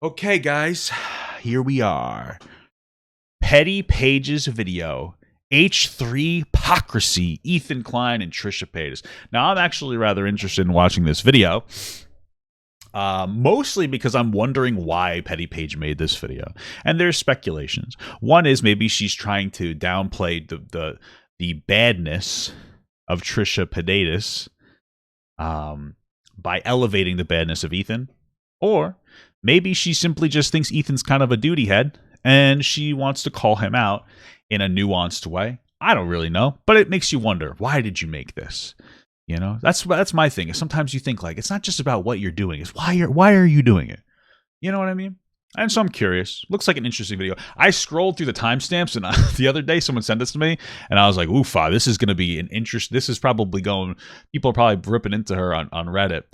Okay, guys, here we are. Petty Paige's video. H3pocrisy, Ethan Klein and Trisha Paytas. Now, I'm actually rather interested in watching this video, mostly because I'm wondering why Petty Paige made this video. And there's speculations. One is maybe she's trying to downplay the badness of Trisha Paytas by elevating the badness of Ethan. Or maybe she simply just thinks Ethan's kind of a duty head and she wants to call him out in a nuanced way. I don't really know, but it makes you wonder, why did you make this? You know, that's my thing. Sometimes you think like it's not just about what you're doing, it's why are you doing it? You know what I mean? And so I'm curious. Looks like an interesting video. I scrolled through the timestamps, and the other day someone sent this to me, and I was like, "Oofa, this is going to be an interest. This is probably going. People are probably ripping into her on Reddit."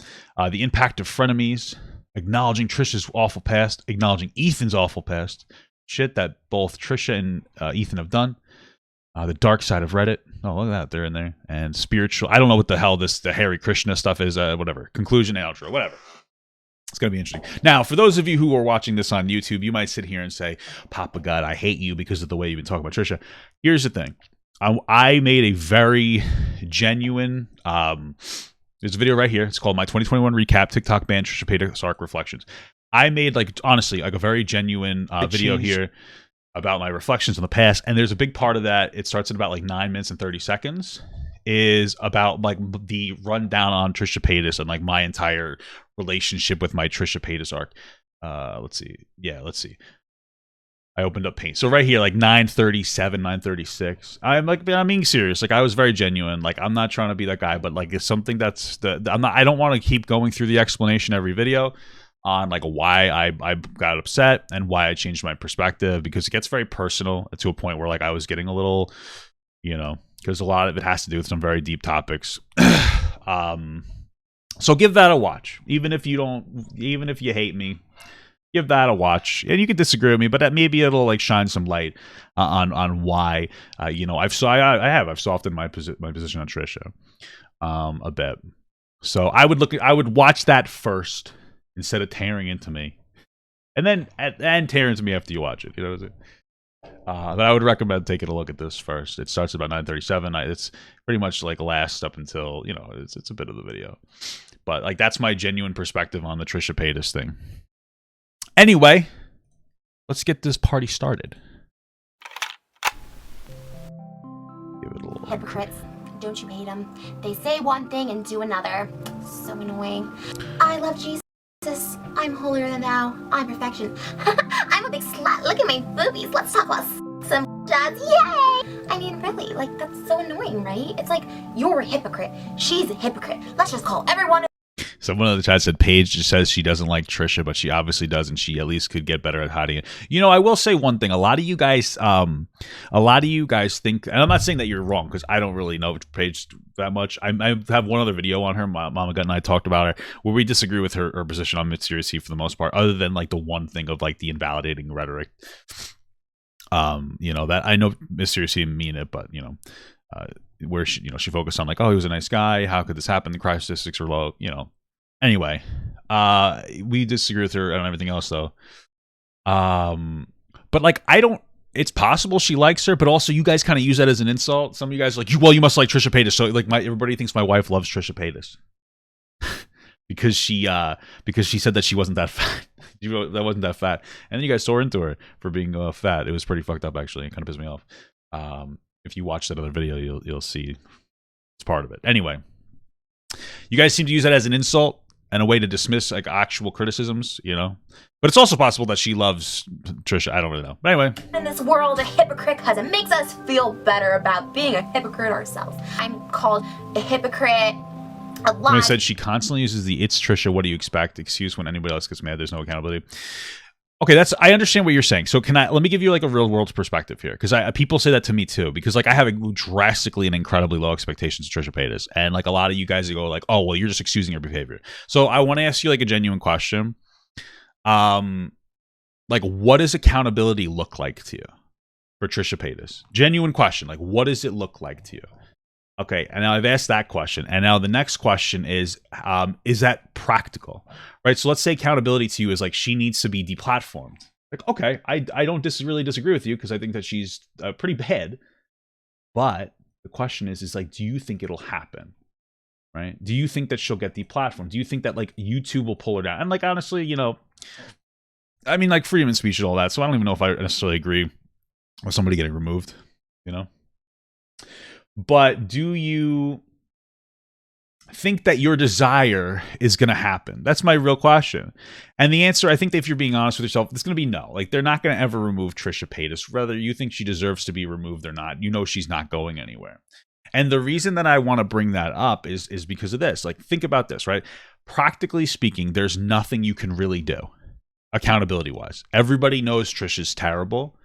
The impact of frenemies, acknowledging Trisha's awful past, acknowledging Ethan's awful past. Shit that both Trisha and Ethan have done. The dark side of Reddit. Oh, look at that. They're in there. And spiritual. I don't know what the hell the Hare Krishna stuff is. Whatever. Conclusion, outro. Whatever. It's going to be interesting. Now, for those of you who are watching this on YouTube, you might sit here and say, Papa God, I hate you because of the way you've been talking about Trisha. Here's the thing. I made a very genuine... there's a video right here. It's called My 2021 Recap, TikTok Ban, Trisha Paytas Arc Reflections. I made, like, honestly, like a very genuine video here about my reflections on the past. And there's a big part of that. It starts at about like 9 minutes and 30 seconds. Is about like the rundown on Trisha Paytas and like my entire relationship with my Trisha Paytas arc. Let's see. Yeah, let's see. I opened up Paint. So right here, like 9:37, 9:36. I'm being serious. Like I was very genuine. Like I'm not trying to be that guy, but like it's something that's I don't want to keep going through the explanation every video on like why I got upset and why I changed my perspective, because it gets very personal to a point where like I was getting a little, you know, because a lot of it has to do with some very deep topics. So give that a watch. Even if you hate me, give that a watch. And you can disagree with me, but that maybe it'll like shine some light on why you know I've softened my position on Trisha a bit. So I would watch that first instead of tearing into me, and then tear into me after you watch it. You know what I'm saying? But I would recommend taking a look at this first. It starts about 9:37. It's pretty much like last up until, you know, it's a bit of the video. But like that's my genuine perspective on the Trisha Paytas thing. Anyway, let's get this party started. Give it a little. Hypocrites. Don't you hate them? They say one thing and do another. So annoying. I love Jesus. I'm holier than thou. I'm perfection. I'm a big slut. Look at my boobies. Let's talk about some jazz. Yay! I mean, really, like, that's so annoying, right? It's like, you're a hypocrite. She's a hypocrite. Let's just call everyone... Someone in the chat said Paige just says she doesn't like Trisha, but she obviously does, and she at least could get better at hiding it. You know, I will say one thing. A lot of you guys think, and I'm not saying that you're wrong because I don't really know Paige that much. I have one other video on her. Mama Gut and I talked about her where we disagree with her position on Mystery for the most part, other than like the one thing of like the invalidating rhetoric. You know, that I know Mystery mean it, but you know, where she focused on like, oh, he was a nice guy. How could this happen? The cry statistics are low. You know. Anyway, we disagree with her on everything else, though. But like, it's possible she likes her, but also you guys kind of use that as an insult. Some of you guys are like, you must like Trisha Paytas. So like, everybody thinks my wife loves Trisha Paytas because she said that she wasn't that fat. That wasn't that fat, and then you guys tore into her for being fat. It was pretty fucked up, actually. It kind of pissed me off. If you watch that other video, you'll see it's part of it. Anyway, you guys seem to use that as an insult and a way to dismiss like actual criticisms, you know. But it's also possible that she loves Trisha. I don't really know. But anyway. In this world, a hypocrite because it makes us feel better about being a hypocrite ourselves. I'm called a hypocrite a lot. Somebody said she constantly uses the "it's Trisha, what do you expect" excuse when anybody else gets mad. There's no accountability. Okay, I understand what you're saying. So let me give you like a real world perspective here, because people say that to me too, because like I have drastically and incredibly low expectations of Trisha Paytas, and like a lot of you guys go like, oh well, you're just excusing her behavior. So I want to ask you like a genuine question. Like what does accountability look like to you for Trisha Paytas? Genuine question. Like what does it look like to you? Okay, and now I've asked that question, and now the next question is that practical, right? So let's say accountability to you is like she needs to be deplatformed. Like, okay, I don't really disagree with you because I think that she's pretty bad, but the question is like, do you think it'll happen, right? Do you think that she'll get deplatformed? Do you think that like YouTube will pull her down? And like honestly, you know, I mean like freedom of speech and all that, so I don't even know if I necessarily agree with somebody getting removed, you know. But do you think that your desire is going to happen? That's my real question. And the answer, I think that if you're being honest with yourself, it's going to be no. Like, they're not going to ever remove Trisha Paytas. Whether you think she deserves to be removed or not, you know she's not going anywhere. And the reason that I want to bring that up is because of this. Like, think about this, right? Practically speaking, there's nothing you can really do, accountability-wise. Everybody knows Trisha's terrible.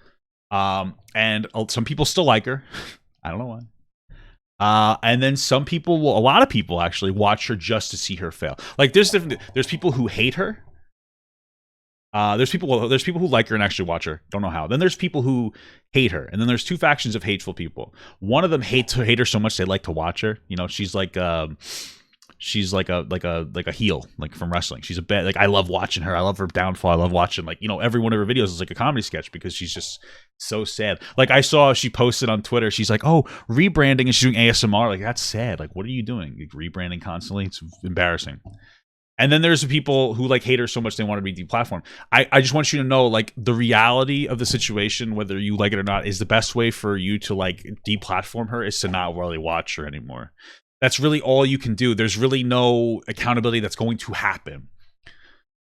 And some people still like her. I don't know why. And then some people will, a lot of people actually watch her just to see her fail. Like there's people who hate her. There's people who like her and actually watch her. Don't know how. Then there's people who hate her. And then there's two factions of hateful people. One of them hate her so much they like to watch her. You know, she's like a heel, like from wrestling. She's a bad, like I love watching her. I love her downfall. I love watching, like, you know, every one of her videos is like a comedy sketch because she's just so sad. Like I saw she posted on Twitter, she's like, oh, rebranding and she's doing ASMR. Like that's sad. Like what are you doing? Like, rebranding constantly? It's embarrassing. And then there's the people who like hate her so much they want to be deplatformed. I just want you to know, like, the reality of the situation, whether you like it or not, is the best way for you to like deplatform her is to not really watch her anymore. That's really all you can do. There's really no accountability that's going to happen.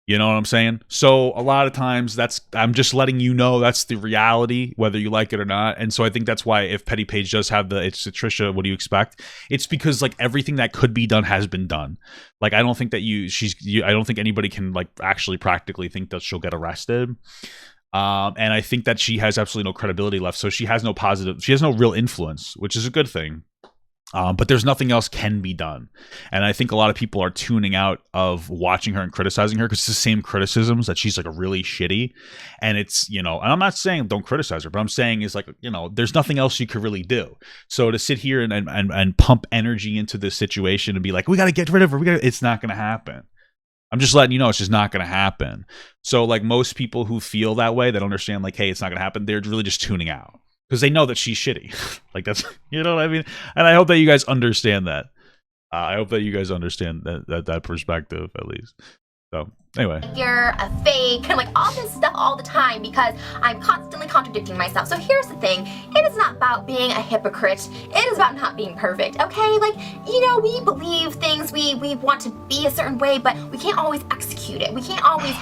You know what I'm saying? So a lot of times I'm just letting you know that's the reality, whether you like it or not. And so I think that's why if Petty Paige does have it's Trisha, what do you expect? It's because like everything that could be done has been done. Like I don't think that I don't think anybody can like actually practically think that she'll get arrested. And I think that she has absolutely no credibility left. So she has no real influence, which is a good thing. But there's nothing else can be done. And I think a lot of people are tuning out of watching her and criticizing her because it's the same criticisms that she's like a really shitty. And it's, you know, and I'm not saying don't criticize her, but I'm saying is like, you know, there's nothing else you could really do. So to sit here and pump energy into this situation and be like, we got to get rid of her. It's not going to happen. I'm just letting you know it's just not going to happen. So like most people who feel that way, that understand like, hey, it's not going to happen. They're really just tuning out. Because they know that she's shitty. Like that's, you know what I mean? And I hope that you guys understand that. I hope that you guys understand that perspective at least. So anyway. You're a fake and like all this stuff all the time because I'm constantly contradicting myself. So here's the thing. It is not about being a hypocrite. It is about not being perfect, okay? Like, you know, we believe things, we want to be a certain way, but we can't always execute it. We can't always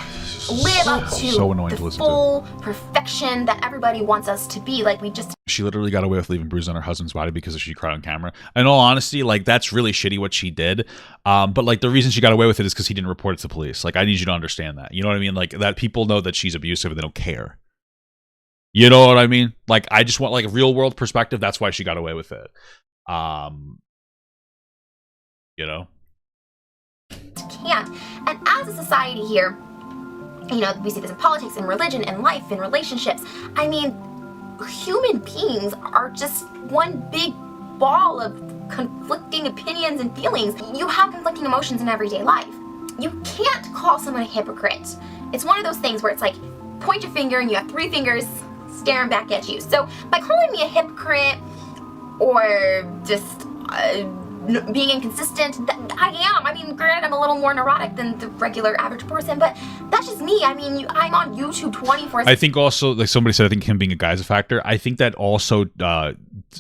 live up to the full perfection that everybody wants us to be. Like she literally got away with leaving bruises on her husband's body because she cried on camera. In all honesty, like that's really shitty what she did. But like the reason she got away with it is because he didn't report it to police. Like I need you to understand that. You know what I mean? Like that people know that she's abusive and they don't care. You know what I mean? Like I just want like a real world perspective. That's why she got away with it. You know? Can't. And as a society here, you know, we see this in politics, in religion, in life, in relationships. I mean, human beings are just one big ball of conflicting opinions and feelings. You have conflicting emotions in everyday life. You can't call someone a hypocrite. It's one of those things where it's like, point your finger and you have three fingers staring back at you. So by calling me a hypocrite or just being inconsistent, I am. I mean, granted, I'm a little more neurotic than the regular average person, but that's just me. I mean, I'm on YouTube 24/7. I think also, like somebody said, I think him being a guy is a factor. I think that also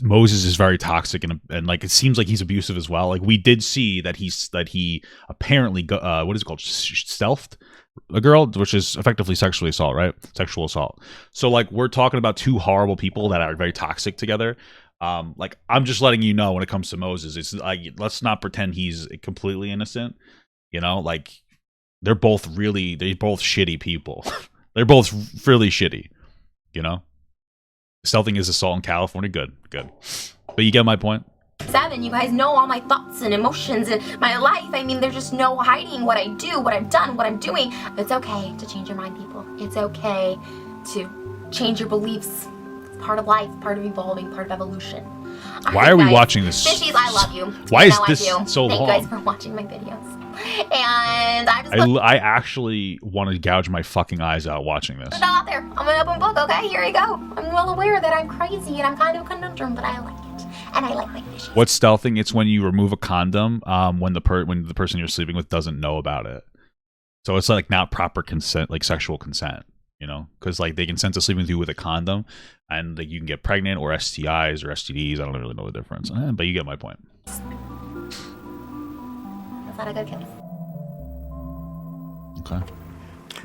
Moses is very toxic and like it seems like he's abusive as well. Like we did see that he apparently what is it called, stealthed a girl, which is effectively sexual assault, right? Sexual assault. So like we're talking about two horrible people that are very toxic together. Like I'm just letting you know when it comes to Moses, it's like let's not pretend he's completely innocent. You know, like they're both shitty people. They're both really shitty. You know, stealthing is assault in California. Good. But you get my point. 7, you guys know all my thoughts and emotions and my life. I mean, there's just no hiding what I do, what I've done, what I'm doing. It's okay to change your mind, people. It's okay to change your beliefs. Part of life, part of evolving, part of evolution. Why are we watching this? Fishies, I love you. Why is I this do. so Thank long? you guys for watching my videos. And I actually want to gouge my fucking eyes out watching this. Out there. I'm an open book, okay? Here you go. I'm well aware that I'm crazy and I'm kind of a conundrum, but I like it. And I like my fishies. What's stealthing? It's when you remove a condom when the person you're sleeping with doesn't know about it. So it's like not proper consent, like sexual consent, you know? Because like they consent to sleeping with you with a condom, and like you can get pregnant or STIs or STDs. I don't really know the difference, but you get my point. That's not a good case. Okay.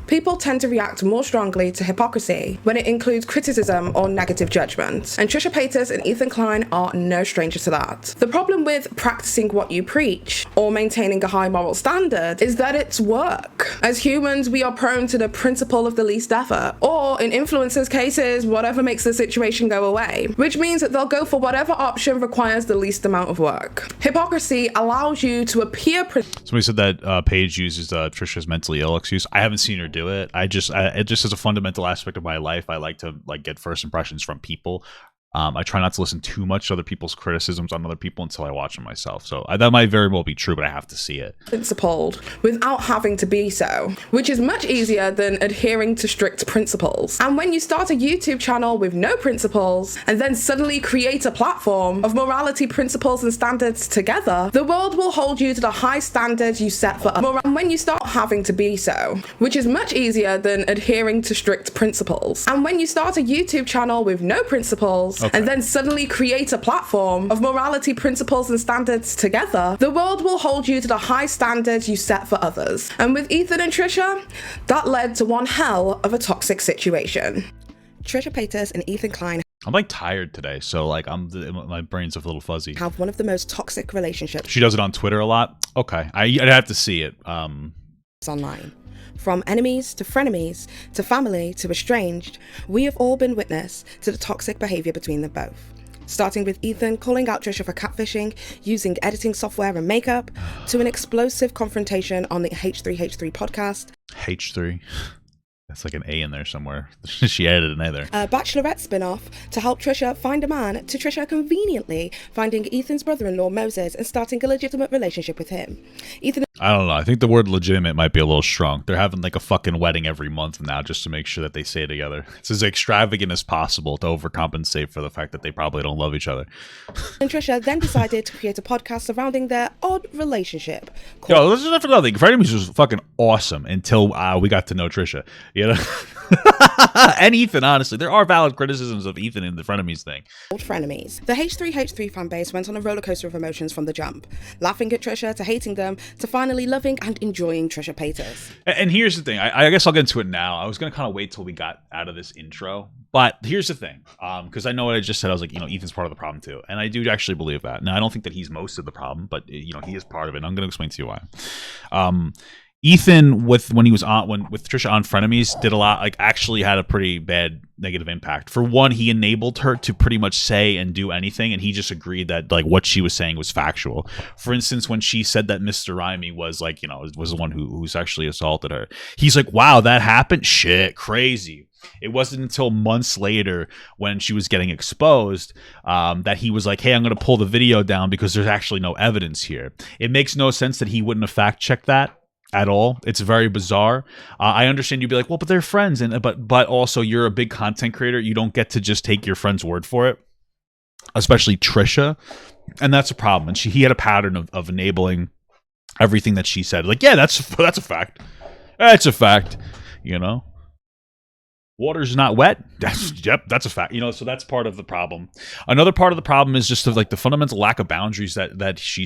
People tend to react more strongly to hypocrisy when it includes criticism or negative judgment, and Trisha Paytas and Ethan Klein are no stranger to that. The problem with practicing what you preach or maintaining a high moral standard is that it's work. As humans, we are prone to the principle of the least effort, or in influencers' cases, whatever makes the situation go away, which means that they'll go for whatever option requires the least amount of work. Hypocrisy allows you to appear. Somebody said that Paige uses Trisha's mentally ill excuse. I haven't seen her do it. It just is a fundamental aspect of my life. I like to get first impressions from people. I try not to listen too much to other people's criticisms on other people until I watch them myself. So that might very well be true, but I have to see it. Principled without having to be so, which is much easier than adhering to strict principles. And when you start a YouTube channel with no principles and then suddenly create a platform of morality, principles, and standards together, the world will hold you to the high standards you set for others. And when you start having to be so, which is much easier than adhering to strict principles. And when you start a YouTube channel with no principles, and then suddenly create a platform of morality, principles, and standards together, the world will hold you to the high standards you set for others. And with Ethan and Trisha, that led to one hell of a toxic situation. Trisha Paytas and Ethan Klein I'm like tired today, so like my brain's a little fuzzy. have one of the most toxic relationships. She does it on Twitter a lot. Okay, I'd have to see it. Online. From enemies to frenemies to family to estranged, we have all been witness to the toxic behaviour between them both. Starting with Ethan calling out Trisha for catfishing, using editing software and makeup, to an explosive confrontation on the H3 podcast. H3. That's like an A in there somewhere. She added an A there. A Bachelorette spin-off to help Trisha find a man, to Trisha conveniently finding Ethan's brother-in-law Moses and starting a legitimate relationship with him. Ethan... I don't know. I think the word legitimate might be a little strong. They're having like a fucking wedding every month now just to make sure that they stay together. It's as extravagant as possible to overcompensate for the fact that they probably don't love each other. And Trisha then decided to create a podcast surrounding their odd relationship. Yo, this is not for nothing. Frenemies was fucking awesome until we got to know Trisha. You know? And Ethan, honestly. There are valid criticisms of Ethan in the Frenemies thing. Old Frenemies. The H3 fan base went on a rollercoaster of emotions from the jump. Laughing at Trisha, to hating them, to finally loving and enjoying Trisha Paytas. And here's the thing. I guess I'll get into it now. I was going to kind of wait till we got out of this intro. But here's the thing. Because I know what I just said. I was like, Ethan's part of the problem too. And I do actually believe that. Now, I don't think that he's most of the problem. But, he is part of it. And I'm going to explain to you why. Ethan, with Trisha on Frenemies, did a lot, like actually had a pretty bad negative impact. For one, he enabled her to pretty much say and do anything, and he just agreed that like what she was saying was factual. For instance, when she said that Mr. Rimey was like, was the one who sexually assaulted her, he's like, wow, that happened? Shit, crazy. It wasn't until months later when she was getting exposed that he was like, hey, I'm going to pull the video down because there's actually no evidence here. It makes no sense that he wouldn't have fact-checked that at all. It's very bizarre. I understand you'd be like, well, but they're friends, and but also you're a big content creator. You don't get to just take your friend's word for it, especially Trisha, and that's a problem. And he had a pattern of enabling everything that she said. Like, yeah, that's a fact. That's a fact. Water's not wet. That's a fact. So that's part of the problem. Another part of the problem is just the fundamental lack of boundaries that he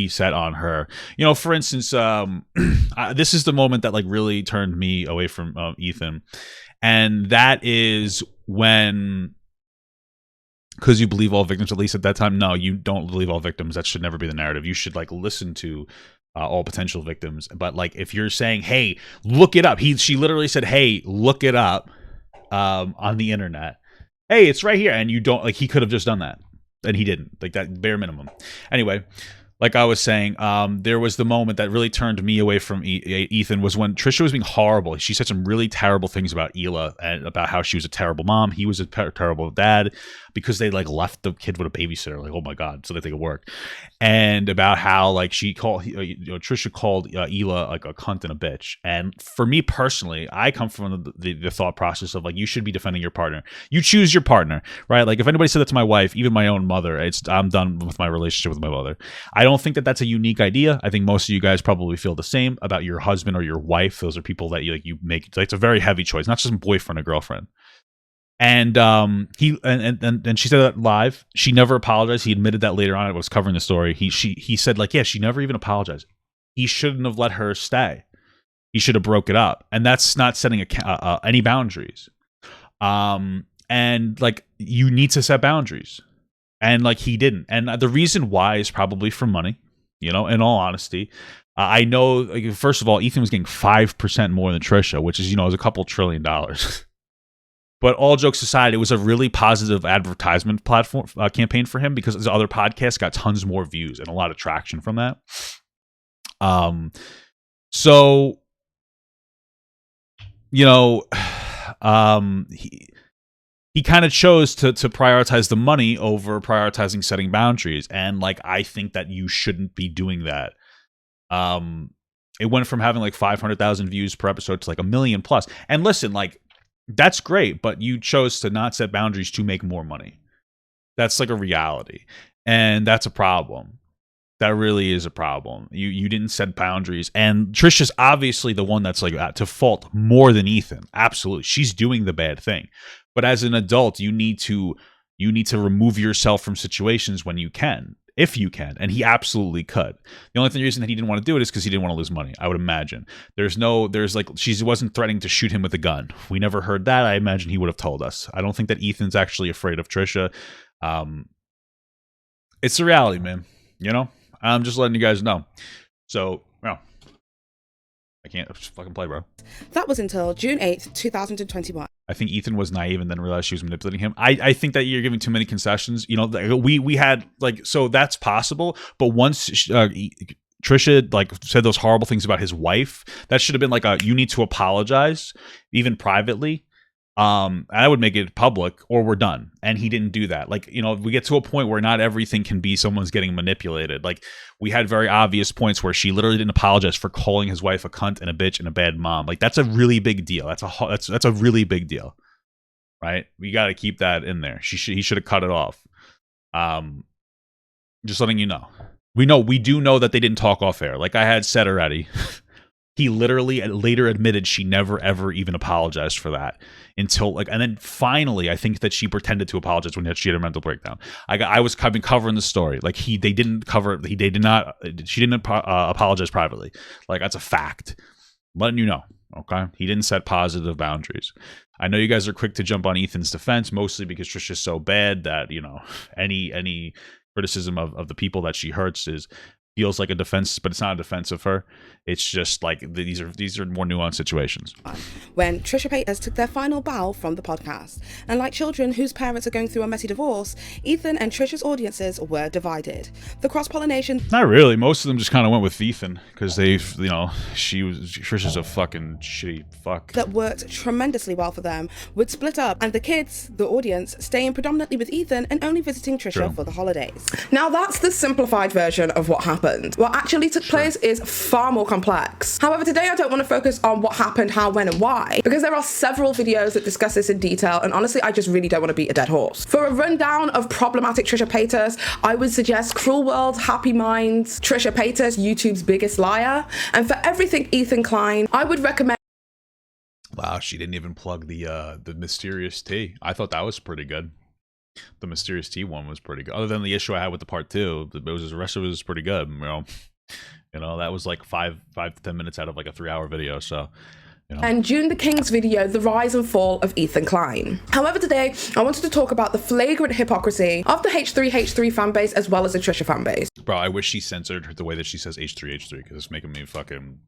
set on her. For instance, this is the moment that like really turned me away from Ethan, and that is when, because you believe all victims, at least at that time. No, you don't believe all victims. That should never be the narrative. You should like listen to all potential victims. But like if you're saying, hey, look it up. She literally said, hey, look it up. On the internet, hey, it's right here, and you don't, like, he could have just done that, and he didn't, like, that bare minimum. Anyway, like I was saying, there was the moment that really turned me away from Ethan was when Trisha was being horrible. She said some really terrible things about Hila and about how she was a terrible mom. He was a terrible dad because they like left the kid with a babysitter. Like, oh my God, so that they could work. And about how like Trisha called Hila like a cunt and a bitch. And for me personally, I come from the thought process of like, you should be defending your partner. You choose your partner, right? Like if anybody said that to my wife, even my own mother, I'm done with my relationship with my mother. I don't think that that's a unique idea. I think most of you guys probably feel the same about your husband or your wife. Those are people that you make. It's a very heavy choice, not just boyfriend or girlfriend. And he she said that live. She never apologized. He admitted that later on. I was covering the story. He said like, yeah, she never even apologized. He shouldn't have let her stay. He should have broke it up. And that's not setting any boundaries. And like you need to set boundaries. And like he didn't. And the reason why is probably for money, in all honesty. I know, like, first of all, Ethan was getting 5% more than Trisha, which is, is a couple $1 trillion. But all jokes aside, it was a really positive advertisement platform campaign for him because his other podcasts got tons more views and a lot of traction from that. So, he kind of chose to prioritize the money over prioritizing setting boundaries. And like, I think that you shouldn't be doing that. It went from having like 500,000 views per episode to like 1 million plus. And listen, like, that's great, but you chose to not set boundaries to make more money. That's like a reality. And that's a problem. That really is a problem. You didn't set boundaries. And Trisha's obviously the one that's like to fault more than Ethan. Absolutely. She's doing the bad thing. But as an adult, you need to remove yourself from situations when you can, if you can. And he absolutely could. The only reason that he didn't want to do it is because he didn't want to lose money, I would imagine. She wasn't threatening to shoot him with a gun. We never heard that. I imagine he would have told us. I don't think that Ethan's actually afraid of Trisha. It's the reality, man. I'm just letting you guys know. So, I can't fucking play, bro. That was until June 8th, 2021. I think Ethan was naive and then realized she was manipulating him. I think that you're giving too many concessions. We had like, so that's possible. But once Trisha like said those horrible things about his wife, that should have been like you need to apologize, even privately. I would make it public or we're done. And he didn't do that. Like, we get to a point where not everything can be someone's getting manipulated. Like we had very obvious points where she literally didn't apologize for calling his wife a cunt and a bitch and a bad mom. Like that's a really big deal. That's a really big deal. Right? We got to keep that in there. He should have cut it off. Just letting you know. We do know that they didn't talk off air. Like I had said already. He literally later admitted she never ever even apologized for that until and then finally I think that she pretended to apologize when she had a mental breakdown. I was covering the story like she didn't apologize privately. Like that's a fact. I'm letting you know. Okay, he didn't set positive boundaries. I know you guys are quick to jump on Ethan's defense, mostly because Trisha's so bad that any criticism of the people that she hurts feels like a defense, but it's not a defense of her. It's just like these are more nuanced situations. When Trisha Paytas took their final bow from the podcast, and like children whose parents are going through a messy divorce, Ethan and Trisha's audiences were divided. The cross-pollination... Not really. Most of them just kind of went with Ethan because Trisha's a fucking shitty fuck. That worked tremendously well for them would split up, and the kids, the audience, staying predominantly with Ethan and only visiting Trisha for the holidays. Now that's the simplified version of what happened. What actually took place is far more complex. However, today I don't want to focus on what happened, how, when, and why, because there are several videos that discuss this in detail, and honestly, I just really don't want to beat a dead horse. For a rundown of problematic Trisha Paytas, I would suggest Cruel World, Happy Minds, Trisha Paytas, YouTube's Biggest Liar, and for everything Ethan Klein, I would recommend... Wow, she didn't even plug the Mysterious Tea. I thought that was pretty good. The Mysterious Tea one was pretty good. Other than the issue I had with the part 2, the rest of it was pretty good. That was like 5 to 10 minutes out of like a 3-hour video. So, And June the King's video, The Rise and Fall of Ethan Klein. However, today I wanted to talk about the flagrant hypocrisy of the H3 fan base as well as the Trisha fan base. Bro, I wish she censored the way that she says H3 because it's making me fucking...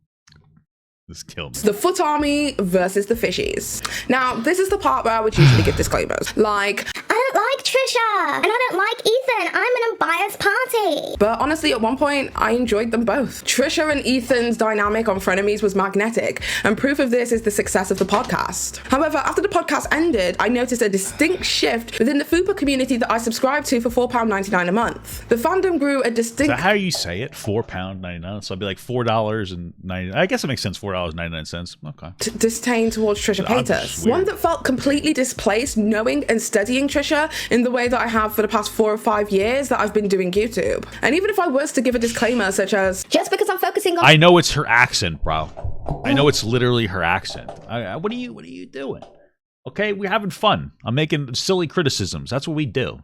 This killed me. The Foot Army versus the Fishies. Now, this is the part where I would usually give disclaimers. Like, I don't like like Trisha, and I don't like Ethan. I'm an unbiased party. But honestly, at one point, I enjoyed them both. Trisha and Ethan's dynamic on Frenemies was magnetic, and proof of this is the success of the podcast. However, after the podcast ended, I noticed a distinct shift within the FUPA community that I subscribed to for £4.99 a month. The fandom grew a distinct... Is that how you say it? £4.99. So I'd be like $4.99. I guess it makes sense. $4.99. Okay. disdain towards Trisha Paytas. One that felt completely displaced knowing and studying Trisha in the way that I have for the past 4 or 5 years that I've been doing YouTube. And even if I was to give a disclaimer such as, just because I'm focusing on... I know it's her accent, bro. I know it's literally her accent. What are you doing? Okay, we're having fun. I'm making silly criticisms. That's what we do.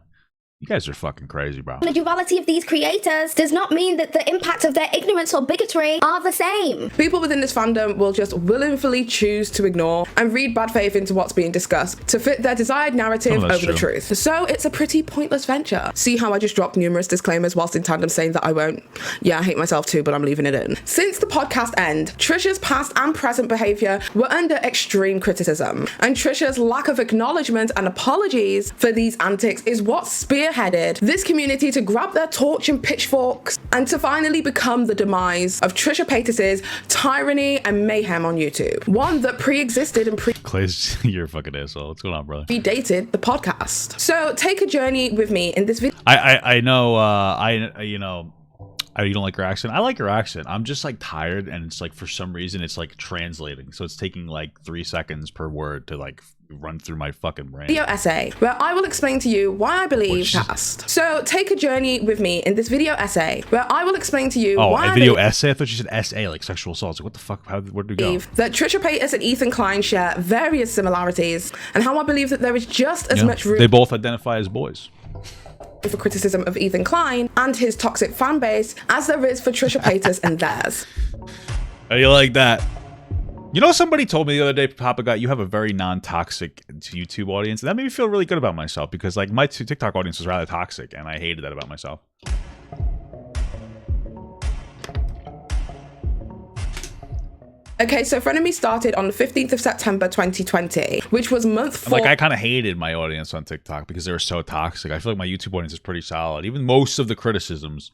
You guys are fucking crazy, bro. The duality of these creators does not mean that the impact of their ignorance or bigotry are the same. People within this fandom will just willingly choose to ignore and read bad faith into what's being discussed to fit their desired narrative over the truth. So it's a pretty pointless venture. See how I just dropped numerous disclaimers whilst in tandem saying that I won't? Yeah, I hate myself too, but I'm leaving it in. Since the podcast end, Trisha's past and present behaviour were under extreme criticism, and Trisha's lack of acknowledgement and apologies for these antics is what spearheaded this community to grab their torch and pitchforks and to finally become the demise of Trisha Paytas' tyranny and mayhem on YouTube. One that pre-existed and Clay's, you're a fucking asshole. What's going on, brother? predated the podcast. So take a journey with me in this video. I know, you know, you don't like her accent. I like her accent. I'm just like tired, and it's like for some reason it's like translating, so it's taking like 3 seconds per word to like run through my fucking brain. Video essay where I will explain to you why I believe past. So take a journey with me in this video essay where I will explain to you why a video essay? I thought you said SA, like sexual assault. Like, what the fuck? Where did we go? That Trisha Paytas and Ethan Klein share various similarities, and how I believe that there is just as much room. They both identify as boys. For criticism of Ethan Klein and his toxic fan base as there is for Trisha Paytas and theirs. How do you like that? You know, somebody told me the other day, Papa Got, you have a very non-toxic YouTube audience. And that made me feel really good about myself because like my TikTok audience was rather toxic and I hated that about myself. Okay, so Frenemies started on the 15th of September 2020, which was month 4. Like, I kind of hated my audience on TikTok because they were so toxic. I feel like my YouTube audience is pretty solid. Even most of the criticisms,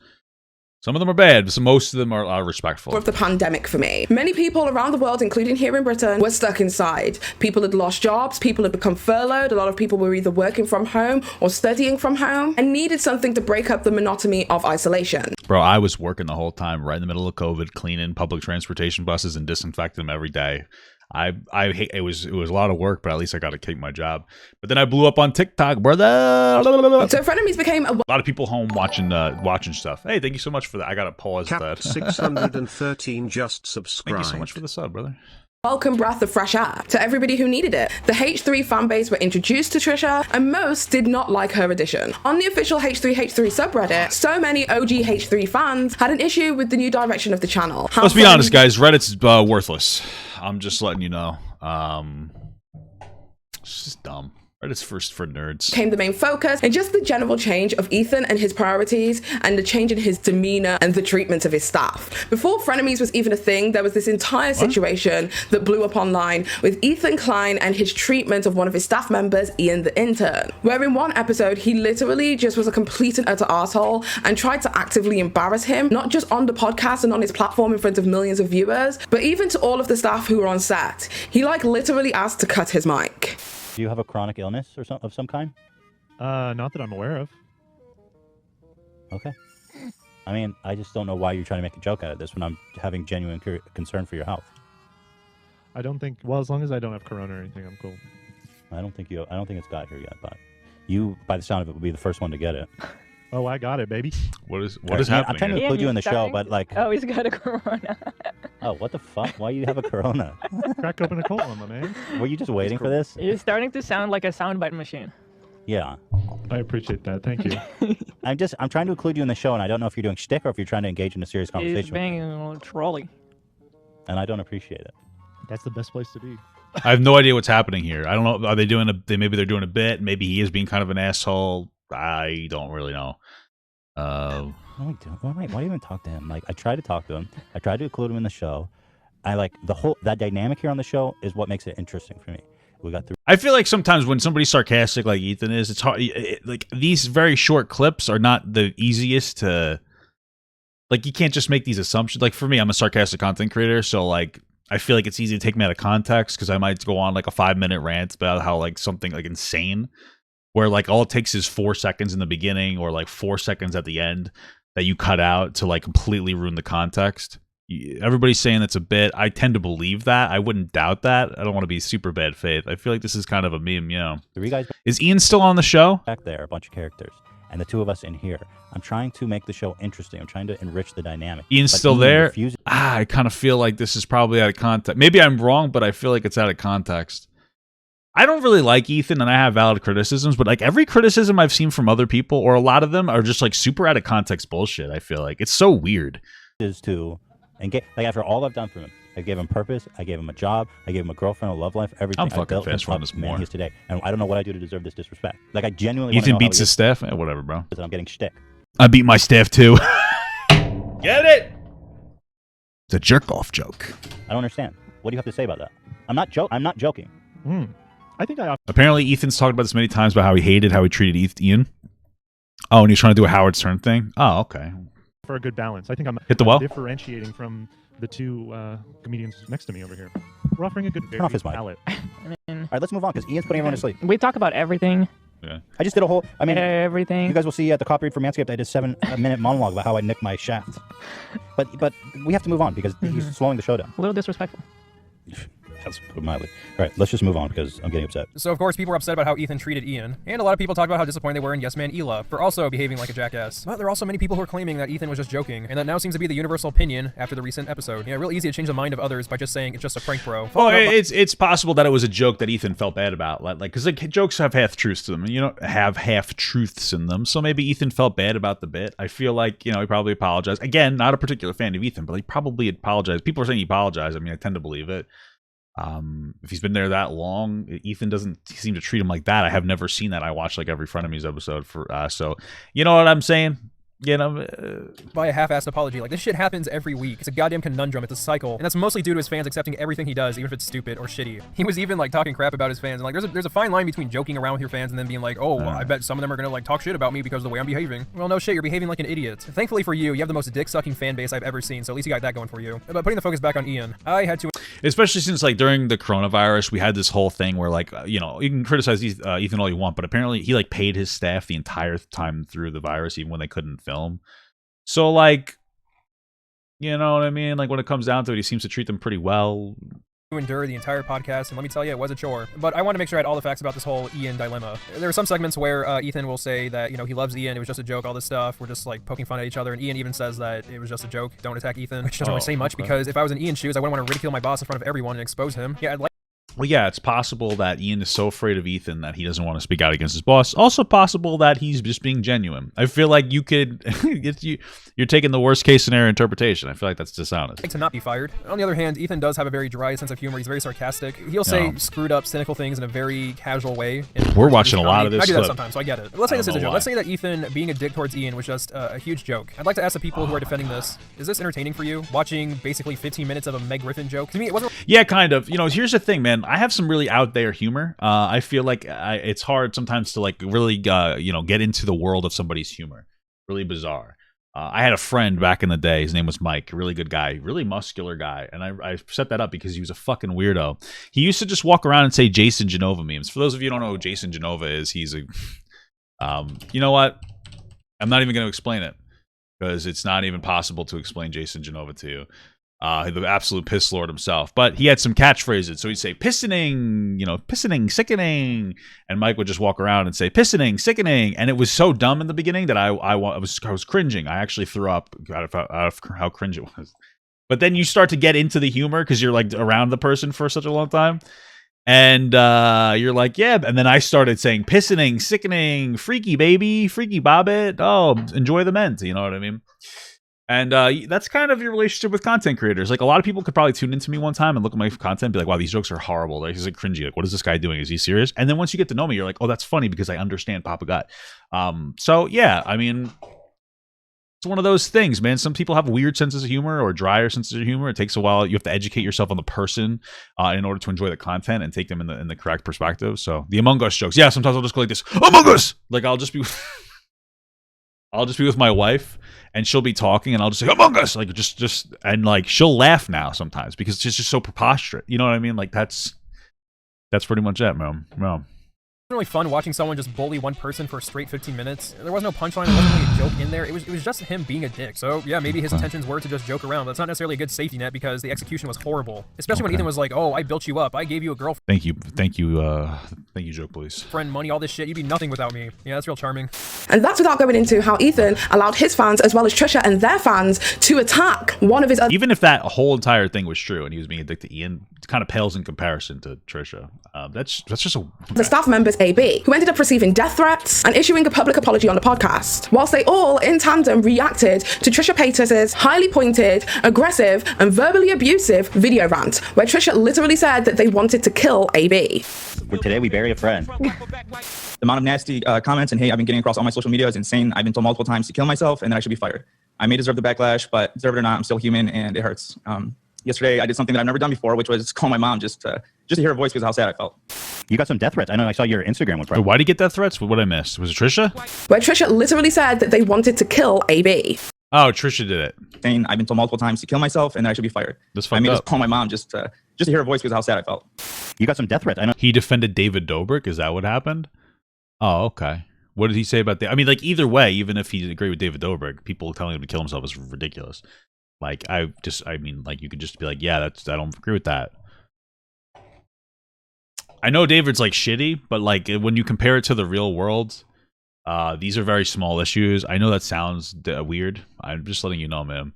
some of them are bad, but most of them are respectful. Of the pandemic for me. Many people around the world, including here in Britain, were stuck inside. People had lost jobs, people had become furloughed, a lot of people were either working from home or studying from home, and needed something to break up the monotony of isolation. Bro, I was working the whole time, right in the middle of COVID, cleaning public transportation buses and disinfecting them every day. I hate it was a lot of work, but at least I got to keep my job. But then I blew up on TikTok, brother. So Frenemies became a lot of people home watching stuff. Hey, thank you so much for that. I gotta pause that. 613 just subscribed. Thank you so much for the sub, brother. welcome breath of fresh air to everybody who needed it. The H3 fanbase were introduced to Trisha, and most did not like her addition. On the official H3 subreddit, so many OG H3 fans had an issue with the new direction of the channel. Let's be honest, guys. Reddit's worthless. I'm just letting you know. It's just dumb. Reddit's first for nerds. Came the main focus and just the general change of Ethan and his priorities and the change in his demeanor and the treatment of his staff. Before Frenemies was even a thing, there was this entire situation that blew up online with Ethan Klein and his treatment of one of his staff members, Ian the intern, where in one episode he literally just was a complete and utter arsehole and tried to actively embarrass him, not just on the podcast and on his platform in front of millions of viewers, but even to all of the staff who were on set. He literally asked to cut his mic. Do you have a chronic illness or of some kind? Not that I'm aware of. Okay. I mean, I just don't know why you're trying to make a joke out of this when I'm having genuine concern for your health. I don't think. Well, as long as I don't have corona or anything, I'm cool. I don't think it's got here yet, but you, by the sound of it, will be the first one to get it. Oh, I got it, baby. What is happening? I'm trying to here? include you in the show, but like. Oh, he's got a corona. Oh, what the fuck? Why do you have a corona? Crack open a cold one, my man. Were you just waiting for this? You're starting to sound like a soundbite machine. Yeah. I appreciate that. Thank you. I'm trying to include you in the show, and I don't know if you're doing shtick or if you're trying to engage in a serious conversation. He's being a little trolley. And I don't appreciate it. That's the best place to be. I have no idea what's happening here. I don't know. Are they doing maybe they're doing a bit. Maybe he is being kind of an asshole. I don't really know. Why do you even talk to him? Like, I try to talk to him. I try to include him in the show. I like that dynamic here on the show is what makes it interesting for me. We got through. I feel like sometimes when somebody's sarcastic like Ethan is, it's hard. Like these very short clips are not the easiest to. Like you can't just make these assumptions. Like for me, I'm a sarcastic content creator, so like I feel like it's easy to take me out of context because I might go on like a 5-minute rant about how like something like insane, where like all it takes is 4 seconds in the beginning or like 4 seconds at the end that you cut out to like completely ruin the context. Everybody's saying it's a bit. I tend to believe that. I wouldn't doubt that. I don't want to be super bad faith. I feel like this is kind of a meme, you know. 3 guys Is Ian still on the show? back there, a bunch of characters, and the 2 of us in here. I'm trying to make the show interesting. I'm trying to enrich the dynamic. Ian's But still Ian there? refuses- I kind of feel like this is probably out of context. Maybe I'm wrong, but I feel like it's out of context. I don't really like Ethan, and I have valid criticisms, but like every criticism I've seen from other people, or a lot of them, are just like super out of context bullshit. I feel like it's so weird. is to engage. Like after all I've done for him, I gave him purpose. I gave him a job. I gave him a girlfriend, a love life, everything. I'm I fucking built him fast up runners to the man more. he is today, and I don't know what I do to deserve this disrespect. Like I genuinely. wanna Ethan know how beats he his staff. Whatever, bro. is, and I'm getting shtick. I beat my staff too. Get it? It's a jerk off joke. I don't understand. What do you have to say about that? I'm not joking. I think I Apparently, Ethan's talked about this many times about how he hated how he treated Ian. Oh, and he's trying to do a Howard Stern thing. Oh, okay. for a good balance. I think I'm Hit the wall. differentiating from the 2 comedians next to me over here. We're offering a good Turn off his mic. palette. I mean, All right, let's move on because Ian's putting everyone to sleep. we talk about everything. Yeah. I just did a whole. I mean, Everything. you guys will see at the copyright for Manscaped. I did a 7-minute monologue about how I nicked my shaft. But we have to move on because he's slowing the show down. A little disrespectful. That's put it mildly. All right, let's just move on because I'm getting upset. So, of course, people were upset about how Ethan treated Ian, and a lot of people talked about how disappointed they were in Yes Man Ela for also behaving like a jackass. But there are also many people who are claiming that Ethan was just joking, and that now seems to be the universal opinion after the recent episode. Yeah, real easy to change the mind of others by just saying it's just a prank, bro. Well, it's possible that it was a joke that Ethan felt bad about, like because like, jokes have half truths to them, and you know have half truths in them. So maybe Ethan felt bad about the bit. I feel like he probably apologized. Again, not a particular fan of Ethan, but he probably apologized. People are saying he apologized. I mean, I tend to believe it. If he's been there that long, Ethan doesn't seem to treat him like that. I have never seen that. I watch like every Frenemies episode for so you know what I'm saying. By a half-assed apology. Like, this shit happens every week. It's a goddamn conundrum. It's a cycle. And that's mostly due to his fans accepting everything he does, even if it's stupid or shitty. He was even, like, talking crap about his fans. And, like, there's a fine line between joking around with your fans and then being like, oh, I bet some of them are gonna, like, talk shit about me because of the way I'm behaving. Well, no shit, you're behaving like an idiot. Thankfully for you, you have the most dick-sucking fan base I've ever seen, so at least you got that going for you. But putting the focus back on Ian, I had to... Especially since, like, during the coronavirus, we had this whole thing where, like, you can criticize Ethan all you want, but apparently he, like, paid his staff the entire time through the virus, even when they couldn't film. So, like, you know what I mean? Like, when it comes down to it, he seems to treat them pretty well. endure the entire podcast, and let me tell you, it was a chore. But I want to make sure I had all the facts about this whole Ian dilemma. There are some segments where Ethan will say that, he loves Ian, it was just a joke, all this stuff, we're just, like, poking fun at each other, and Ian even says that it was just a joke, don't attack Ethan, which doesn't really say much, because if I was in Ian's shoes, I wouldn't want to ridicule my boss in front of everyone and expose him. Yeah, I'd like... Well, yeah, it's possible that Ian is so afraid of Ethan that he doesn't want to speak out against his boss. Also possible that he's just being genuine. I feel like you could... you're taking the worst case scenario interpretation. I feel like that's dishonest. to not be fired. On the other hand, Ethan does have a very dry sense of humor. He's very sarcastic. He'll say screwed up, cynical things in a very casual way. We're watching a lot of this I do that clip. sometimes, so I get it. Let's say this is a joke. why. Let's say that Ethan being a dick towards Ian was just a huge joke. I'd like to ask the people who are defending this, is this entertaining for you? Watching basically 15 minutes of a Meg Griffin joke? To me, it wasn't... Yeah, kind of. Here's the thing, man. I have some really out there humor. I feel like it's hard sometimes to like really, get into the world of somebody's humor. Really bizarre. I had a friend back in the day. His name was Mike. Really good guy. Really muscular guy. And I set that up because he was a fucking weirdo. He used to just walk around and say Jason Genova memes. For those of you who don't know who Jason Genova is, he's a... you know what? I'm not even going to explain it because it's not even possible to explain Jason Genova to you. The absolute piss lord himself. But he had some catchphrases. So he'd say, pissening, pissening, sickening. And Mike would just walk around and say, pissening, sickening. And it was so dumb in the beginning that I was cringing. I actually threw up out of how cringe it was. But then you start to get into the humor because you're like around the person for such a long time. And you're like, yeah. And then I started saying, pissening, sickening, freaky, baby, freaky bobbit. Oh, enjoy the ment. You know what I mean? And that's kind of your relationship with content creators. Like, a lot of people could probably tune into me one time and look at my content and be like, wow, these jokes are horrible. Like, he's like cringy. Like, what is this guy doing? Is he serious? And then once you get to know me, you're like, oh, that's funny because I understand Papa Gut. So, yeah, I mean, It's one of those things, man. Some people have weird senses of humor or drier senses of humor. It takes a while. You have to educate yourself on the person in order to enjoy the content and take them in the correct perspective. So the Among Us jokes, yeah. Sometimes I'll just go like this, Among Us. Like I'll just be with my wife, and she'll be talking, and I'll just say Among Us, like just and like she'll laugh now sometimes because it's just so preposterous. You know what I mean? Like that's pretty much it, man. No. Really fun watching someone just bully one person for a straight 15 minutes. There was no punchline, there wasn't really a joke in there. It was just him being a dick. So yeah, maybe his intentions were to just joke around, but it's not necessarily a good safety net because the execution was horrible. Especially when Ethan was like, "Oh, I built you up. I gave you a girlfriend. Thank you, joke police. Friend, money, all this shit. You'd be nothing without me." Yeah, that's real charming. And that's without going into how Ethan allowed his fans, as well as Trisha and their fans, to attack one of his other. Even if that whole entire thing was true and he was being addicted to Ian, it kind of pales in comparison to Trisha. That's just the staff members AB, who ended up receiving death threats and issuing a public apology on the podcast, whilst they all in tandem reacted to Trisha Paytas' highly pointed, aggressive, and verbally abusive video rant, where Trisha literally said that they wanted to kill AB. Today we bury a friend. The amount of nasty comments and hate I've been getting across all my social media is insane. I've been told multiple times to kill myself and that I should be fired. I may deserve the backlash, but deserve it or not, I'm still human and it hurts. Yesterday I did something that I've never done before, which was call my mom just to hear her voice because of how sad I felt. You got some death threats. I know I saw your Instagram with. Why did you get death threats? What I missed? Was it Trisha? Where Trisha literally said that they wanted to kill AB. Oh, Trisha did it. Saying I've been told multiple times to kill myself and that I should be fired. I may just call my mom just to hear her voice because of how sad I felt. You got some death threats. I know. He defended David Dobrik. Is that what happened? Oh, okay. What did he say about that? I mean, like either way, even if he agreed with David Dobrik, people telling him to kill himself is ridiculous. Like I mean, like you could just be like, yeah, I don't agree with that. I know David's like shitty, but like when you compare it to the real world, these are very small issues. I know that sounds weird. I'm just letting you know, man.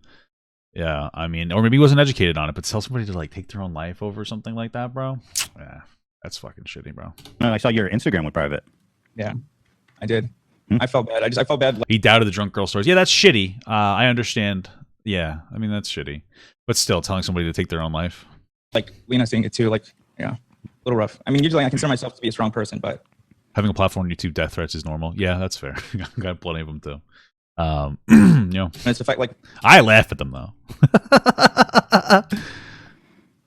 Yeah, I mean, or maybe he wasn't educated on it, but tell somebody to like take their own life over something like that, bro. Yeah, that's fucking shitty, bro. No, I saw your Instagram with private. Yeah, I did. I felt bad. I felt bad. He doubted the drunk girl stories. Yeah, that's shitty. I understand. Yeah, I mean that's shitty, but still telling somebody to take their own life. Like Lena saying it too. Like, yeah. A little rough. I mean, usually I consider myself to be a strong person, but having a platform on YouTube, death threats is normal. Yeah, that's fair. Got plenty of them too. You know, and it's the fact, like I laugh at them though.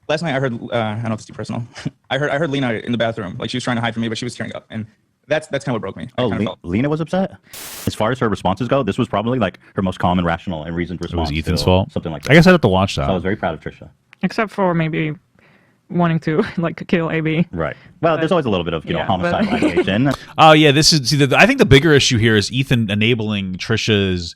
Last night I heard, I don't know if it's too personal. I heard Lena in the bathroom, like she was trying to hide from me, but she was tearing up, and that's kind of what broke me. Oh, Lena was upset. As far as her responses go, this was probably like her most common, rational, and reasoned response. It was Ethan's fault. Something like that. I guess I'd have to watch that. So I was very proud of Trisha. Except for maybe wanting to like kill AB. Right. Well, there's always a little bit of homicide ideation. Oh yeah, this is I think the bigger issue here is Ethan enabling Trisha's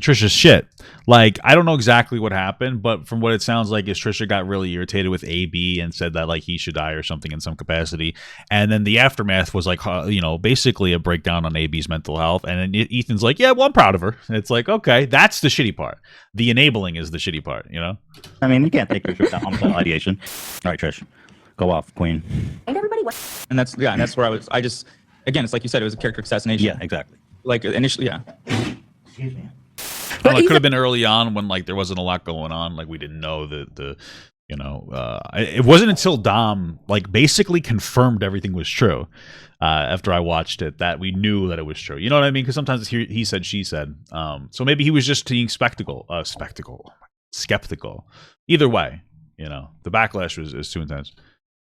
shit. Like I don't know exactly what happened, but from what it sounds like is Trisha got really irritated with AB and said that like he should die or something in some capacity, and then the aftermath was like basically a breakdown on AB's mental health, and then Ethan's like, yeah, well, I'm proud of her. And it's like, okay, that's the shitty part. The enabling is the shitty part, you know. I mean, you can't take Trisha without homicide ideation. All right, Trish, go off, Queen. And everybody and that's where I just again, it's like you said, it was a character assassination. Yeah, exactly. Like initially, yeah. Excuse me. Well, it could have been early on when like there wasn't a lot going on, like we didn't know it wasn't until Dom like basically confirmed everything was true after I watched it that we knew that it was true. You know what I mean? Because sometimes it's he said, she said. So maybe he was just being skeptical. Either way, the backlash was too intense.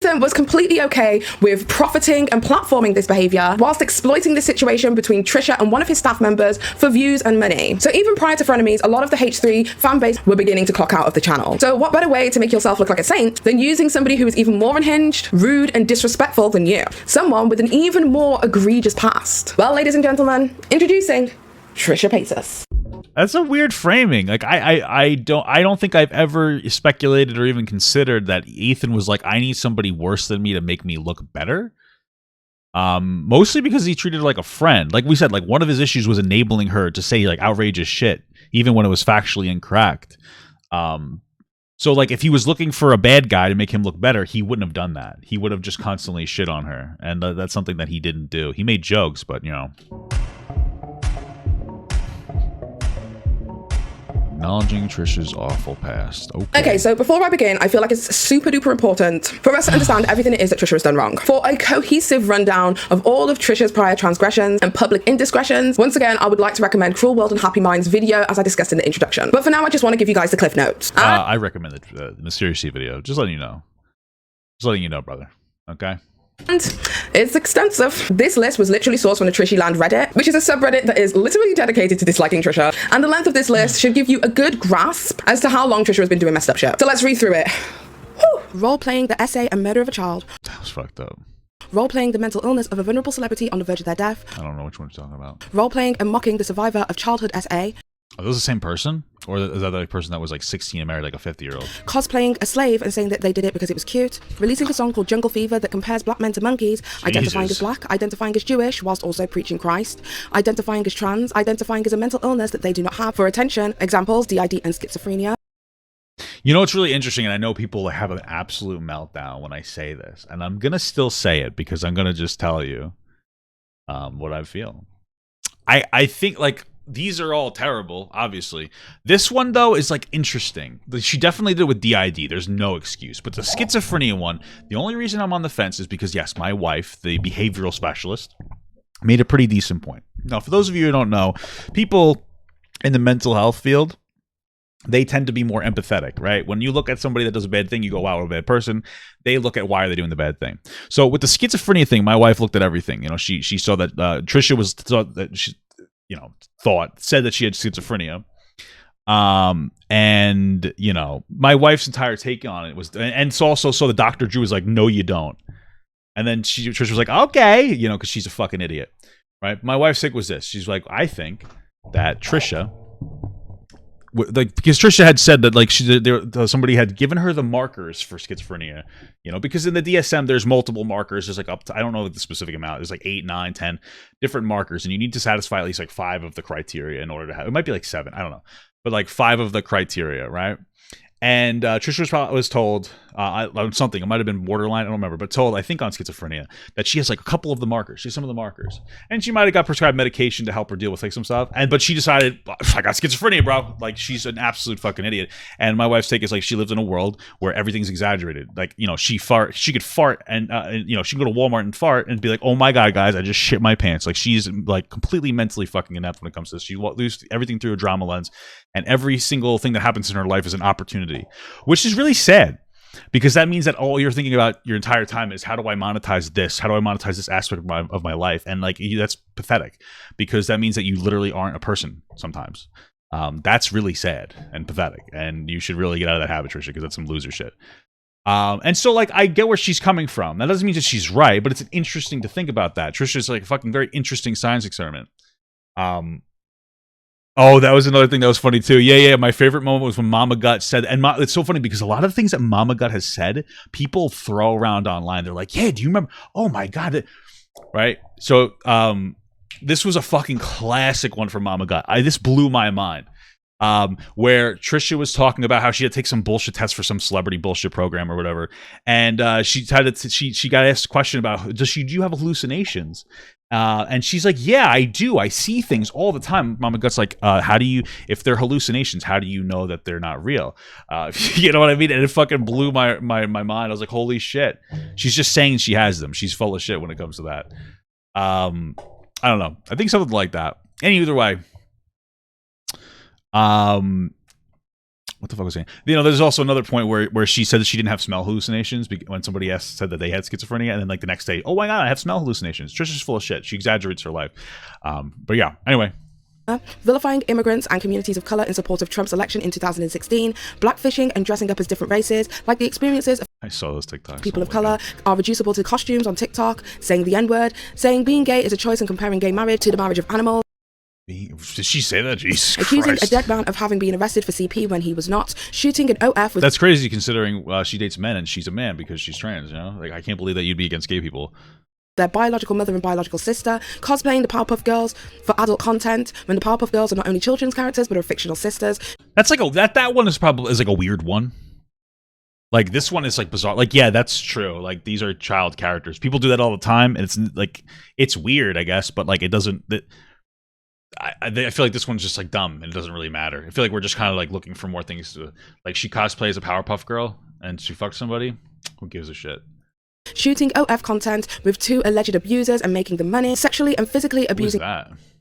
Ethan was completely okay with profiting and platforming this behavior whilst exploiting the situation between Trisha and one of his staff members for views and money. So even prior to Frenemies, a lot of the H3 fanbase were beginning to clock out of the channel. So what better way to make yourself look like a saint than using somebody who is even more unhinged, rude, and disrespectful than you? Someone with an even more egregious past. Well, ladies and gentlemen, introducing Trisha Paytas. That's a weird framing. Like I don't think I've ever speculated or even considered that Ethan was like, I need somebody worse than me to make me look better. Mostly because he treated her like a friend. Like we said, like one of his issues was enabling her to say like outrageous shit, even when it was factually incorrect. So like if he was looking for a bad guy to make him look better, he wouldn't have done that. He would have just constantly shit on her, and that's something that he didn't do. He made jokes, but Acknowledging Trisha's awful past. Okay, so before I begin, I feel like it's super duper important for us to understand everything it is that Trisha has done wrong. For a cohesive rundown of all of Trisha's prior transgressions and public indiscretions, once again, I would like to recommend Cruel World and Happy Minds video, as I discussed in the introduction. But for now, I just want to give you guys the cliff notes. I recommend the Mysteriously video. Just letting you know. Just letting you know, brother. Okay? And it's extensive. This list was literally sourced from the Trishy Land Reddit, which is a subreddit that is literally dedicated to disliking Trisha. And the length of this list should give you a good grasp as to how long Trisha has been doing messed up shit. So let's read through it. Role-playing the essay and murder of a child. That was fucked up. Role-playing the mental illness of a vulnerable celebrity on the verge of their death. I don't know which one you're talking about. Role-playing and mocking the survivor of childhood SA. Are those the same person? Or is that the person that was like 16 and married like a 50-year-old? Cosplaying a slave and saying that they did it because it was cute. Releasing a song called Jungle Fever that compares black men to monkeys. Identifying as black, identifying as Jewish, whilst also preaching Christ. Identifying as trans, identifying as a mental illness that they do not have for attention. Examples, DID and schizophrenia. You know, it's really interesting, and I know people have an absolute meltdown when I say this, and I'm going to still say it because I'm going to just tell you what I feel. I think, like, these are all terrible, obviously. This one, though, is, like, interesting. She definitely did it with DID. There's no excuse. But the schizophrenia one, the only reason I'm on the fence is because, yes, my wife, the behavioral specialist, made a pretty decent point. Now, for those of you who don't know, people in the mental health field, they tend to be more empathetic, right? When you look at somebody that does a bad thing, you go, wow, what a bad person. They look at why are they doing the bad thing. So with the schizophrenia thing, my wife looked at everything. You know, she saw that Trisha was thought that she, you know, said that she had schizophrenia. And, you know, my wife's entire take on it was, and so also, so the Dr. Drew was like, no, you don't. And then Trisha was like, okay, you know, because she's a fucking idiot, right? My wife's take was this. She's like, I think that Trisha, like, because Trisha had said that, like, somebody had given her the markers for schizophrenia, you know, because in the DSM there's multiple markers. There's like up to, I don't know the specific amount. There's like 8, 9, 10 different markers, and you need to satisfy at least like 5 of the criteria in order to have. It might be like 7, I don't know, but like 5 of the criteria, right? And Trisha was told something. It might have been borderline. I don't remember, but told, I think on schizophrenia, that she has like a couple of the markers. She has some of the markers, and she might have got prescribed medication to help her deal with like some stuff. But she decided, I got schizophrenia, bro. Like, she's an absolute fucking idiot. And my wife's take is like, she lives in a world where everything's exaggerated. Like, you know, she could fart, and you know, she can go to Walmart and fart and be like, oh my god, guys, I just shit my pants. Like, she's like completely mentally fucking inept when it comes to this. She loses everything through a drama lens, and every single thing that happens in her life is an opportunity, which is really sad, because that means that all you're thinking about your entire time is, how do I monetize this? How do I monetize this aspect of my life? And like, that's pathetic, because that means that you literally aren't a person sometimes. That's really sad and pathetic, and you should really get out of that habit, Trisha, because that's some loser shit. And so, like, I get where she's coming from. That doesn't mean that she's right, but it's interesting to think about that. Trisha's like a fucking very interesting science experiment. Oh, that was another thing that was funny too. Yeah. My favorite moment was when Mama Gut said, and it's so funny because a lot of the things that Mama Gut has said, people throw around online. They're like, yeah, do you remember? Oh my God. Right. So, this was a fucking classic one from Mama Gut. This blew my mind. Where Trisha was talking about how she had to take some bullshit test for some celebrity bullshit program or whatever. And, she got asked a question about, do you have hallucinations? And she's like, yeah, I do. I see things all the time. Mama Gut's like, how do you, if they're hallucinations, how do you know that they're not real? You know what I mean? And it fucking blew my mind. I was like, holy shit. She's just saying she has them. She's full of shit when it comes to that. I don't know. I think something like that. Either way. What the fuck was I saying? You know, there's also another point where she said that she didn't have smell hallucinations when somebody said that they had schizophrenia, and then like the next day, oh my god, I have smell hallucinations. Trisha's full of shit. She exaggerates her life. But yeah, anyway. Vilifying immigrants and communities of color in support of Trump's election in 2016, blackfishing and dressing up as different races, like the experiences of I saw those TikToks. People of color are reducible to costumes on TikTok, saying the N-word, saying being gay is a choice and comparing gay marriage to the marriage of animals. Did she say that? Jesus Accusing Christ. a dead man of having been arrested for CP when he was not. Shooting an OF with... That's crazy considering she dates men and she's a man because she's trans, you know? Like, I can't believe that you'd be against gay people. Their biological mother and biological sister, cosplaying the Powerpuff Girls for adult content when the Powerpuff Girls are not only children's characters but are fictional sisters. That's like that one is like a weird one. Like, this one is like bizarre. Like, yeah, that's true. Like, these are child characters. People do that all the time, and it's like, it's weird, I guess, but like, it doesn't... I feel like this one's just like dumb and it doesn't really matter. I feel like we're just kind of like looking for more things to, like, she cosplays a Powerpuff Girl and she fucks somebody. Who gives a shit? Shooting OF content with 2 alleged abusers and making them money, sexually and physically abusing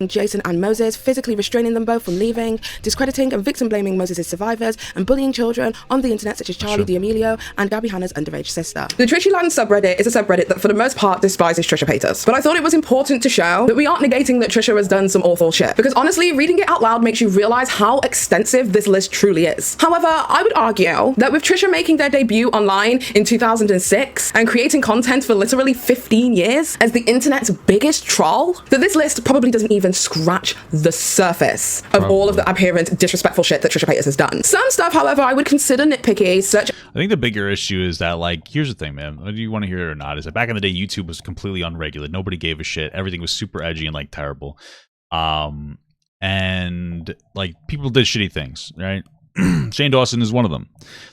Jason and Moses, physically restraining them both from leaving, discrediting and victim blaming Moses' survivors, and bullying children on the internet such as Charlie D'Amelio and Gabby Hanna's underage sister. The Trishyland subreddit is a subreddit that for the most part despises Trisha Paytas, but I thought it was important to show that we aren't negating that Trisha has done some awful shit, because honestly, reading it out loud makes you realize how extensive this list truly is. However, I would argue that with Trisha making their debut online in 2006 and creating content for literally 15 years as the internet's biggest troll, that this list probably doesn't even scratch the surface of all of the apparent disrespectful shit that Trisha Paytas has done. Some stuff, however, I would consider nitpicky, such I think the bigger issue is that, like, here's the thing, man, whether you want to hear it or not, is that back in the day, YouTube was completely unregulated. Nobody gave a shit. Everything was super edgy and, like, terrible. And, like, people did shitty things, right? Shane Dawson is one of them.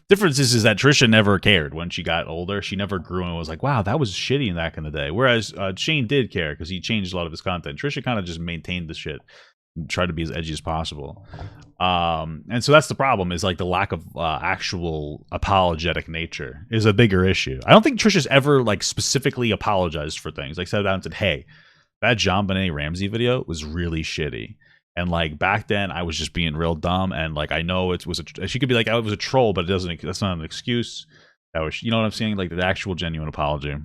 Difference is that Trisha never cared when she got older. She never grew and was like, wow, that was shitty back in the day. Whereas Shane did care because he changed a lot of his content. Trisha kind of just maintained the shit and tried to be as edgy as possible. And so that's the problem, is like the lack of actual apologetic nature is a bigger issue. I don't think Trisha's ever like specifically apologized for things. Like, sat down and said, hey, that JonBenet Ramsey video was really shitty. And like back then, I was just being real dumb, and like I know it was she could be like, oh, it was a troll, but it doesn't. That's not an excuse. That was, you know what I'm saying? Like the actual genuine apology.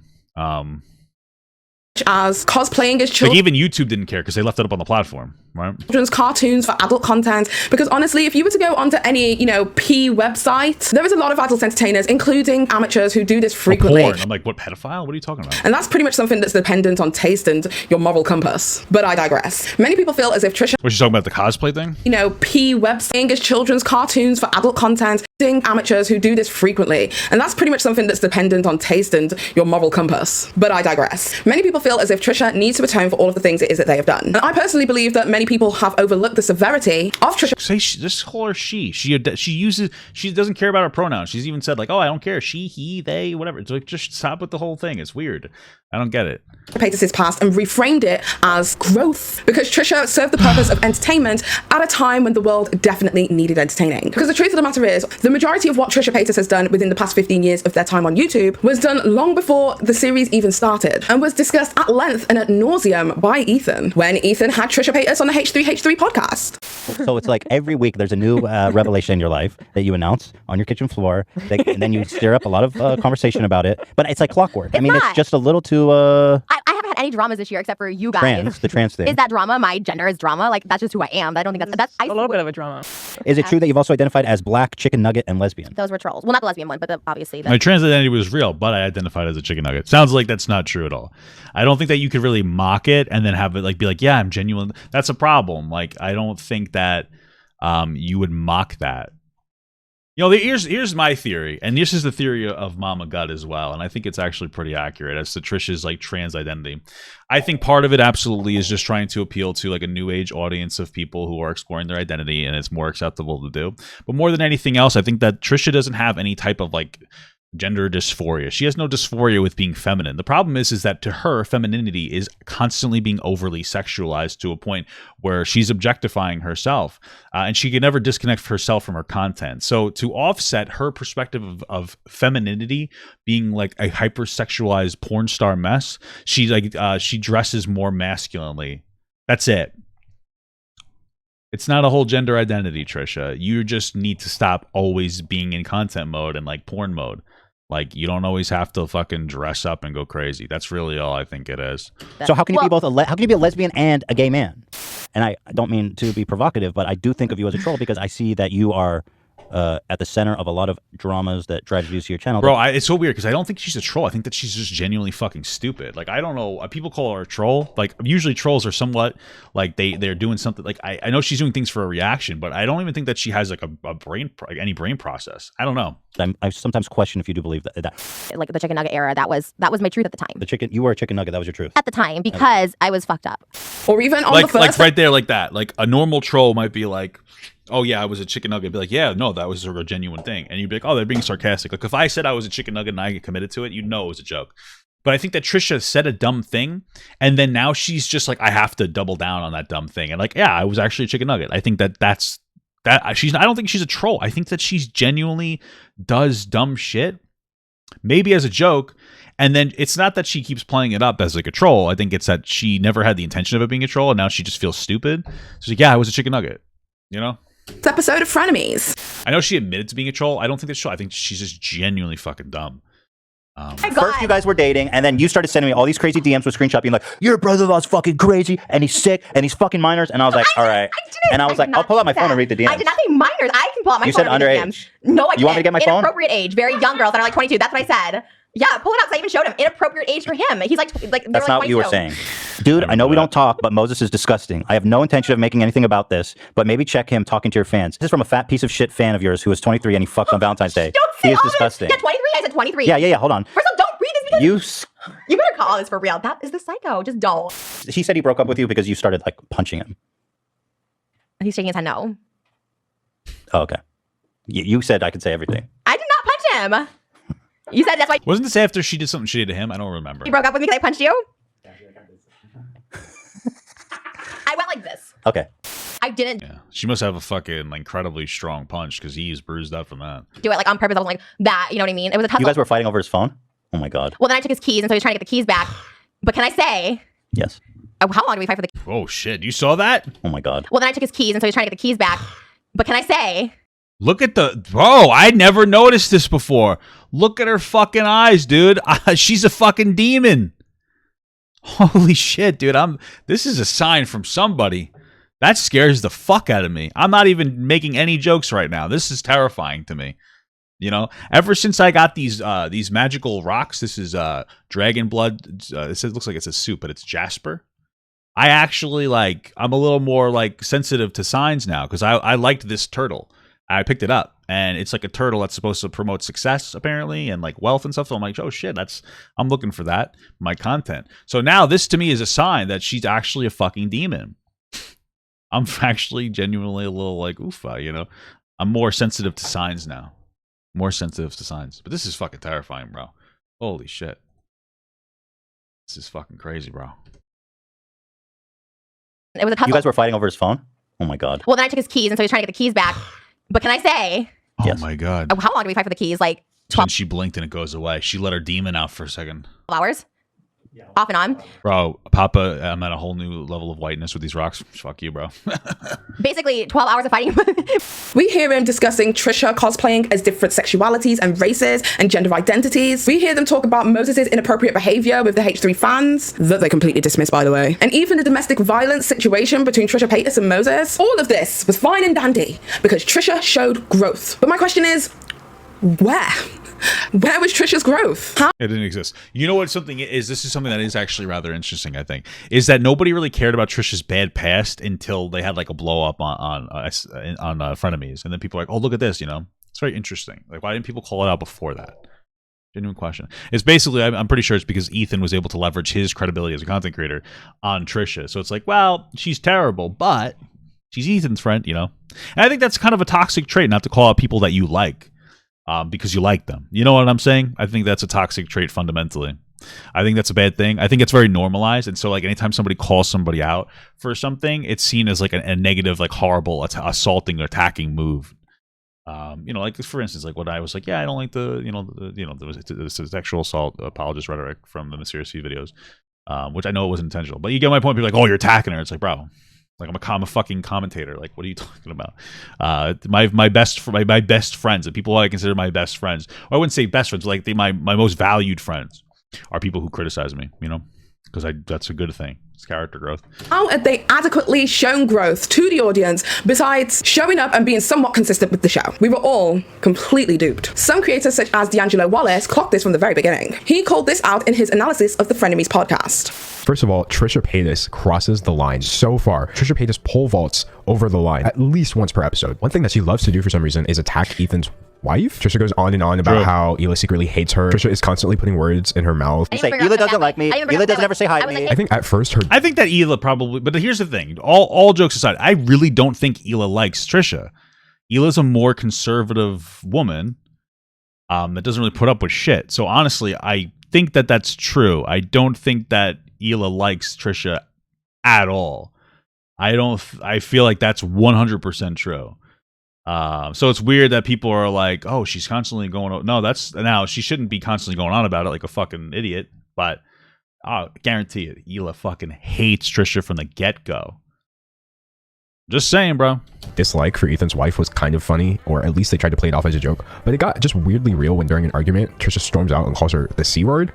As cosplaying as children. Like even YouTube didn't care because they left it up on the platform, right? Children's cartoons for adult content. Because honestly, if you were to go onto any, P website, there is a lot of adult entertainers, including amateurs, who do this frequently. Porn. I'm like, what, pedophile? What are you talking about? And that's pretty much something that's dependent on taste and your moral compass. But I digress. Many people feel as if Trisha... Was she talking about the cosplay thing? P website as children's cartoons for adult content, amateurs who do this frequently. And that's pretty much something that's dependent on taste and your moral compass. But I digress. Many people feel as if Trisha needs to atone for all of the things it is that they have done. And I personally believe that many people have overlooked the severity of Trisha. Say just call her she. She doesn't care about her pronouns. She's even said like, oh, I don't care. She, he, they, whatever. It's like, just stop with the whole thing. It's weird. I don't get it. Paytas' past and reframed it as growth, because Trisha served the purpose of entertainment at a time when the world definitely needed entertaining. Because the truth of the matter is, the majority of what Trisha Paytas has done within the past 15 years of their time on YouTube was done long before the series even started, and was discussed at length and at nauseum by Ethan when Ethan had Trisha Paytas on the H3 podcast. So it's like every week there's a new revelation in your life that you announce on your kitchen floor, and then you stir up a lot of conversation about it. But it's like clockwork. It's just a little too... I haven't had any dramas this year except for you guys. The trans thing. Is that drama? My gender is drama. Like, that's just who I am. I don't think that's a little bit of a drama. Is it true that you've also identified as black, chicken nugget, and lesbian? Those were trolls. Well, not the lesbian one, but obviously. My trans identity was real, but I identified as a chicken nugget. Sounds like that's not true at all. I don't think that you could really mock it and then have it like be like, yeah, I'm genuine. That's a problem. Like, I don't think that you would mock that. You know, here's my theory, and this is the theory of Mama Gut as well, and I think it's actually pretty accurate as to Trisha's like trans identity. I think part of it absolutely is just trying to appeal to like a new age audience of people who are exploring their identity, and it's more acceptable to do. But more than anything else, I think that Trisha doesn't have any type of like gender dysphoria. She has no dysphoria with being feminine. The problem is that to her, femininity is constantly being overly sexualized to a point where she's objectifying herself, and she can never disconnect herself from her content. So to offset her perspective of femininity being like a hypersexualized porn star mess, she dresses more masculinely. That's it. It's not a whole gender identity, Trisha. You just need to stop always being in content mode and like porn mode. Like, you don't always have to fucking dress up and go crazy. That's really all I think it is. So how can you be both how can you be a lesbian and a gay man? And I don't mean to be provocative, but I do think of you as a troll because I see that you are at the center of a lot of dramas that drive views to your channel. Bro, it's so weird because I don't think she's a troll. I think that she's just genuinely fucking stupid. Like, I don't know. People call her a troll. Like, usually trolls are somewhat like they're doing something. Like, I know she's doing things for a reaction, but I don't even think that she has like a brain, like any brain process. I don't know. I sometimes question if you do believe that. Like the chicken nugget era, that was my truth at the time. You were a chicken nugget. That was your truth at the time because I was fucked up. Or even on like, the first, like right there, like that. Like a normal troll might be like, oh yeah, I was a chicken nugget. Be like, yeah, no, that was a genuine thing. And you'd be like, oh, they're being sarcastic. Like if I said I was a chicken nugget and I get committed to it, you'd know it was a joke. But I think that Trisha said a dumb thing, and then now she's just like, I have to double down on that dumb thing. And like, yeah, I was actually a chicken nugget. I think that's she's. I don't think she's a troll. I think that she's genuinely does dumb shit, maybe as a joke. And then it's not that she keeps playing it up as like a troll. I think it's that she never had the intention of it being a troll, and now she just feels stupid. She's like, yeah, I was a chicken nugget. You know? This episode of Frenemies. I know she admitted to being a troll. I don't think that's true. I think she's just genuinely fucking dumb. First, you guys were dating, and then you started sending me all these crazy DMs with screenshot being like, your brother-in-law's fucking crazy, and he's sick, and he's fucking minors. And I was like, all right. And I was like, I'll pull out my phone and read the DMs. I did not say minors. I can pull out my You phone said and read the underage. DMs. No, I You want me to get my phone? Inappropriate age. Very young girls that are like 22. That's what I said. Yeah, pull it out because I even showed him. Inappropriate age for him. He's like That's not what you were saying. Dude, I know we don't talk, but Moses is disgusting. I have no intention of making anything about this, but maybe check him talking to your fans. This is from a fat piece of shit fan of yours who was 23 and he fucked on Valentine's Day. Don't say He is all this. disgusting. Yeah, 23. I said 23. Yeah, hold on. First of all, don't read this because You you better call this for real. That is the psycho. Just don't. He said he broke up with you because you started like punching him. He's shaking his head no. Oh, okay. You said I could say everything. I did not punch him. You said that's why Wasn't this after she did something shitty to him? I don't remember. you broke up with me because I punched you? I went like this. Okay. I didn't Yeah, she must have a fucking incredibly strong punch because he's bruised up from that. do it like on purpose. I was like that. You know what I mean? It was a tussle. You guys were fighting over his phone? Oh my God. Well, then I took his keys, and so he was trying to get the keys back. But can I say? Yes. How long did we fight for the? Oh shit! You saw that? Oh my God. Well, then I took his keys, and so he was trying to get the keys back. But can I say? Look at the bro. I never noticed this before. Look at her fucking eyes, dude. She's a fucking demon. Holy shit, dude. This is a sign from somebody. That scares the fuck out of me. I'm not even making any jokes right now. This is terrifying to me. You know, ever since I got these magical rocks, this is dragon blood. It looks like it's a soup, but it's jasper. I actually I'm a little more like sensitive to signs now because I liked this turtle. I picked it up, and it's like a turtle that's supposed to promote success, apparently, and like wealth and stuff. So I'm like, oh shit, I'm looking for that in my content. So now this to me is a sign that she's actually a fucking demon. I'm actually genuinely a little like, oofa, you know? I'm more sensitive to signs now. More sensitive to signs. But this is fucking terrifying, bro. Holy shit. This is fucking crazy, bro. It was a tussle. You guys were fighting over his phone? Oh my God. Well, then I took his keys, and so he was trying to get the keys back. But can I say? Oh my God. How long did we fight for the keys? Like 12 And she blinked and it goes away. She let her demon out for a second. hours? Off and on. Bro, Papa, I'm at a whole new level of whiteness with these rocks. Fuck you, bro. Basically, 12 hours of fighting. We hear him discussing Trisha cosplaying as different sexualities and races and gender identities. We hear them talk about Moses' inappropriate behavior with the H3 fans, that they completely dismissed, by the way. And even the domestic violence situation between Trisha Paytas and Moses. All of this was fine and dandy because Trisha showed growth. But my question is, where? Where was Trisha's growth? How? It didn't exist. You know what something is? This is something that is actually rather interesting, I think, is that nobody really cared about Trisha's bad past until they had like a blow up on Frenemies. And then people are like, oh, look at this, you know? It's very interesting. Like, why didn't people call it out before that? Genuine question. It's basically, I'm pretty sure it's because Ethan was able to leverage his credibility as a content creator on Trisha. So it's like, well, she's terrible, but she's Ethan's friend, you know? And I think that's kind of a toxic trait, not to call out people that you like. Because you like them. You know what I'm saying? I think that's a toxic trait fundamentally. I think that's a bad thing. I think it's very normalized. And so like anytime somebody calls somebody out for something, it's seen as like a negative, like horrible, assaulting or attacking move. You know, like for instance, like when I was like, yeah, I don't like the sexual assault apologist rhetoric from the Mysterious Few videos, which I know it was intentional. But you get my point. People are like, oh, you're attacking her. It's like, bro. Like I'm a fucking commentator. Like, what are you talking about? My best friends, the people I consider my best friends, or I wouldn't say best friends, like my most valued friends, are people who criticize me. You know, because that's a good thing. It's character growth. How have they adequately shown growth to the audience besides showing up and being somewhat consistent with the show? We were all completely duped. Some creators such as D'Angelo Wallace clocked this from the very beginning. He called this out in his analysis of the Frenemies podcast. First of all, Trisha Paytas crosses the line so far. Trisha Paytas pole vaults over the line at least once per episode. One thing that she loves to do for some reason is attack Ethan's wife. Trisha goes on and on about how Hila secretly hates her. Trisha is constantly putting words in her mouth. You say, Hila doesn't like me. Hila doesn't ever say hi to me. I think at first I think that Hila probably, but here's the thing. All jokes aside, I really don't think Hila likes Trisha. Hila's a more conservative woman that doesn't really put up with shit. So honestly, I think that that's true. I don't think that Hila likes Trisha at all. I feel like that's 100% true. So it's weird that people are like, oh, she's constantly going on. No, now she shouldn't be constantly going on about it like a fucking idiot, but I guarantee it, Hila fucking hates Trisha from the get-go. Just saying, bro. Dislike for Ethan's wife was kind of funny, or at least they tried to play it off as a joke, but it got just weirdly real when during an argument, Trisha storms out and calls her the C word.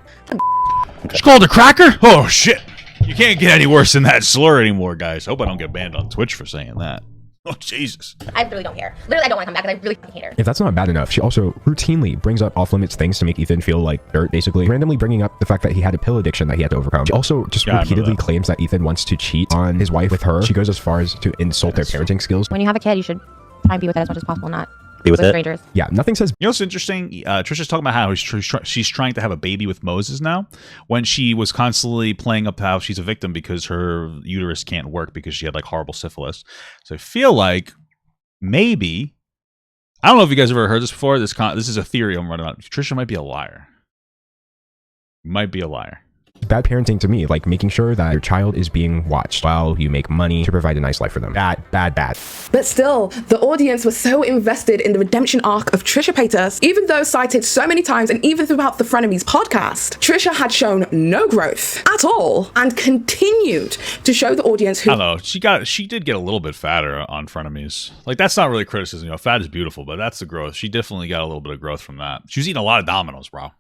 She called her cracker? Oh, shit. You can't get any worse than that slur anymore, guys. Hope I don't get banned on Twitch for saying that. Oh, Jesus. I really don't care. Literally, I don't want to come back because I really fucking hate her. If that's not bad enough, she also routinely brings up off-limits things to make Ethan feel like dirt, basically. Randomly bringing up the fact that he had a pill addiction that he had to overcome. She also just repeatedly claims that Ethan wants to cheat on his wife with her. She goes as far as to insult their parenting skills. When you have a kid, you should try and be with it as much as possible, not be with strangers. Yeah, nothing says. You know what's interesting? Trisha's talking about how she's trying to have a baby with Moses now, when she was constantly playing up how she's a victim because her uterus can't work because she had like horrible syphilis. So I feel like maybe, I don't know if you guys have ever heard this before. This is a theory I'm running on. Trisha might be a liar. Might be a liar. Bad parenting to me, like making sure that your child is being watched while you make money to provide a nice life for them. Bad. But still, the audience was so invested in the redemption arc of Trisha Paytas, even though cited so many times and even throughout the Frenemies podcast. Trisha had shown no growth at all and continued to show the audience who— I don't know. She did get a little bit fatter on Frenemies. Like, that's not really criticism. You know, fat is beautiful, but that's the growth. She definitely got a little bit of growth from that. She was eating a lot of Dominoes, bro.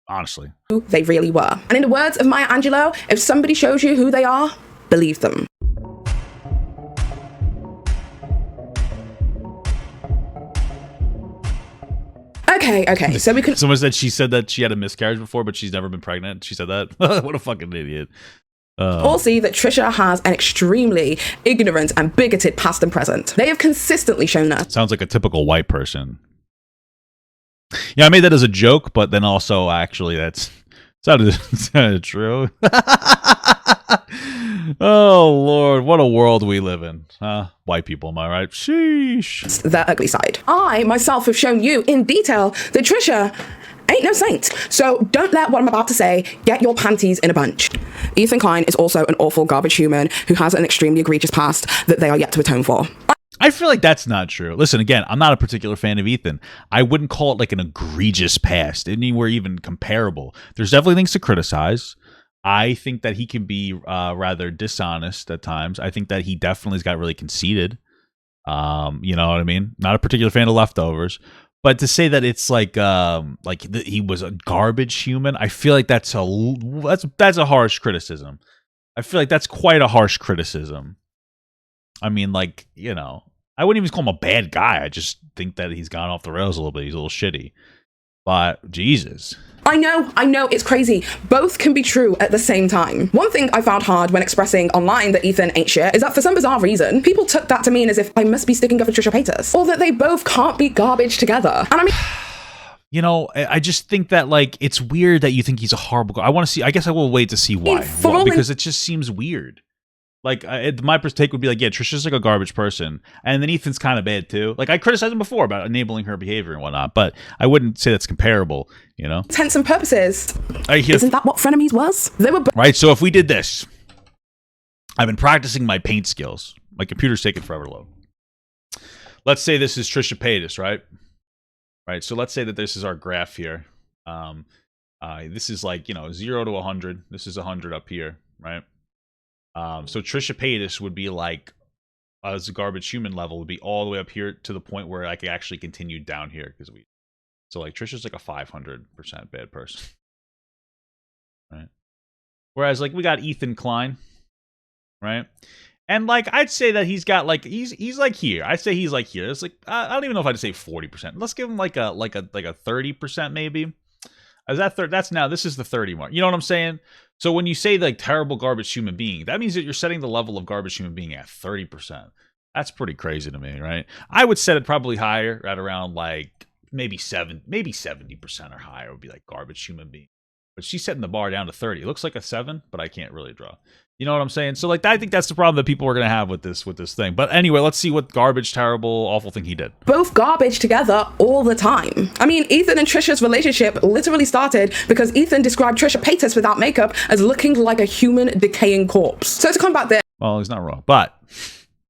Honestly. They really were. And in the words of Maya Angelou, if somebody shows you who they are, believe them. Okay, so we can— Someone said she said that she had a miscarriage before, but she's never been pregnant. She said that? What a fucking idiot. All see that Trisha has an extremely ignorant and bigoted past and present. They have consistently shown that. Sounds like a typical white person. Yeah, I made that as a joke, but then also actually that's sounded true. Oh Lord, what a world we live in. White people, am I right? Sheesh. Their ugly side. I myself have shown you in detail that Trisha ain't no saint. So don't let what I'm about to say get your panties in a bunch. Ethan Klein is also an awful garbage human who has an extremely egregious past that they are yet to atone for. I feel like that's not true. Listen, again, I'm not a particular fan of Ethan. I wouldn't call it like an egregious past, anywhere even comparable. There's definitely things to criticize. I think that he can be rather dishonest at times. I think that he definitely's got really conceited. You know what I mean? Not a particular fan of leftovers. But to say that it's like he was a garbage human, I feel like that's a harsh criticism. I feel like that's quite a harsh criticism. I mean, like, you know, I wouldn't even call him a bad guy. I just think that he's gone off the rails a little bit. He's a little shitty. But, Jesus. I know, it's crazy. Both can be true at the same time. One thing I found hard when expressing online that Ethan ain't shit is that for some bizarre reason, people took that to mean as if I must be sticking up for Trisha Paytas, or that they both can't be garbage together. And I mean... You know, I just think that, like, it's weird that you think he's a horrible guy. I want to see... I guess I will wait to see why. Because it just seems weird. Like, my take would be like, yeah, Trisha's like a garbage person. And then Ethan's kind of bad, too. Like, I criticized him before about enabling her behavior and whatnot, but I wouldn't say that's comparable, you know? Intents and purposes. Isn't that what Frenemies was? They were... Right, so if we did this, I've been practicing my paint skills. My computer's taking forever to load. Let's say this is Trisha Paytas, right? Right, so let's say that this is our graph here. This is like, you know, 0 to 100. This is 100 up here, right? So Trisha Paytas would be like, as a garbage human level, would be all the way up here to the point where I could actually continue down here so like Trisha's like a 500% bad person, right? Whereas like we got Ethan Klein, right? And like I'd say that he's got like he's like here. I'd say he's like here. It's like I don't even know if I'd say 40%. Let's give him like a 30% maybe. Is that this is the 30 mark. You know what I'm saying? So when you say like terrible garbage human being, that means that you're setting the level of garbage human being at 30%. That's pretty crazy to me, right? I would set it probably higher, at around like maybe 70% or higher would be like garbage human being. But she's setting the bar down to 30. It looks like a 7, but I can't really draw. You know what I'm saying? So like I think that's the problem that people are gonna have with this thing. But anyway, let's see what garbage, terrible, awful thing he did. Both garbage together all the time. I mean, Ethan and Trisha's relationship literally started because Ethan described Trisha Paytas without makeup as looking like a human decaying corpse. So to combat this, well, he's not wrong, but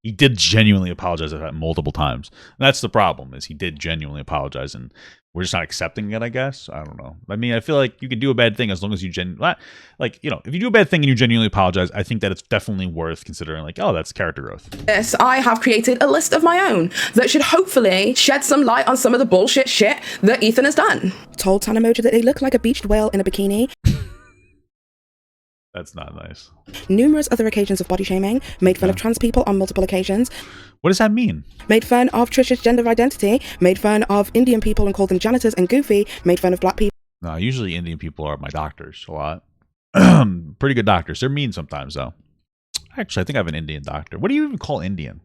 he did genuinely apologize for that multiple times. And that's the problem, is he did genuinely apologize, and we're just not accepting it, I guess. I don't know. I mean, I feel like you can do a bad thing as long as you if you do a bad thing and you genuinely apologize, I think that it's definitely worth considering, like, oh, that's character growth. Yes, I have created a list of my own that should hopefully shed some light on some of the bullshit shit that Ethan has done. Told Tan emoji that they look like a beached whale in a bikini. That's not nice. Numerous other occasions of body shaming, made fun of trans people on multiple occasions. What does that mean? Made fun of Trisha's gender identity, made fun of Indian people and called them janitors and goofy, made fun of black people. No, usually Indian people are my doctors a lot. Pretty good doctors. They're mean sometimes, though. Actually, I think I have an Indian doctor. What do you even call Indian?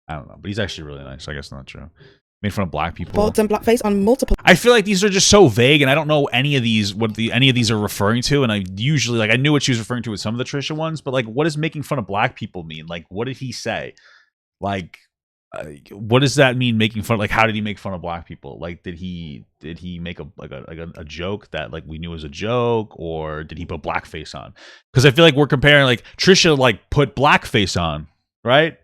I don't know, but he's actually really nice. I guess not true. Made fun of black people. Bald and blackface on multiple. I feel like these are just so vague, and I don't know any of these any of these are referring to. And I usually I knew what she was referring to with some of the Trisha ones, but like, what does making fun of black people mean? Like, what did he say? Like, what does that mean? Making fun? Like, how did he make fun of black people? Like, did he make a joke that like we knew was a joke, or did he put blackface on? Because I feel like we're comparing, like, Trisha like put blackface on, right?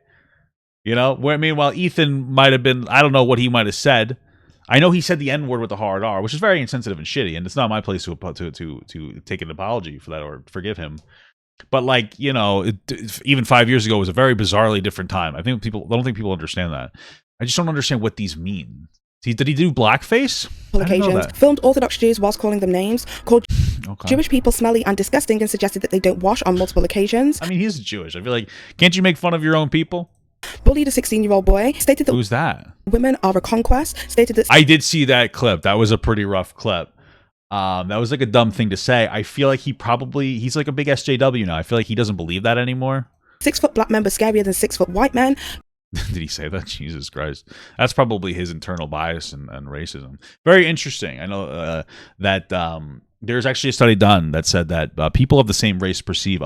You know, where meanwhile Ethan might have been, I don't know what he might have said. I know he said the N-word with the hard R, which is very insensitive and shitty, and it's not my place to take an apology for that or forgive him. But like, you know, even 5 years ago was a very bizarrely different time. I don't think people understand that. I just don't understand what these mean. Did he do blackface? Occasions, filmed Orthodox Jews whilst calling them names, called Jewish people smelly and disgusting, and suggested that they don't wash on multiple occasions. I mean, he's Jewish. I feel like, can't you make fun of your own people? Bullied a 16-year-old boy, stated that who's that? Women are a conquest, stated that... I did see that clip. That was a pretty rough clip. That was like a dumb thing to say. I feel like he's like a big SJW now. I feel like he doesn't believe that anymore. 6-foot black men were scarier than 6-foot white men. Did he say that? Jesus Christ. That's probably his internal bias and racism. Very interesting. I know that there's actually a study done that said that people of the same race perceive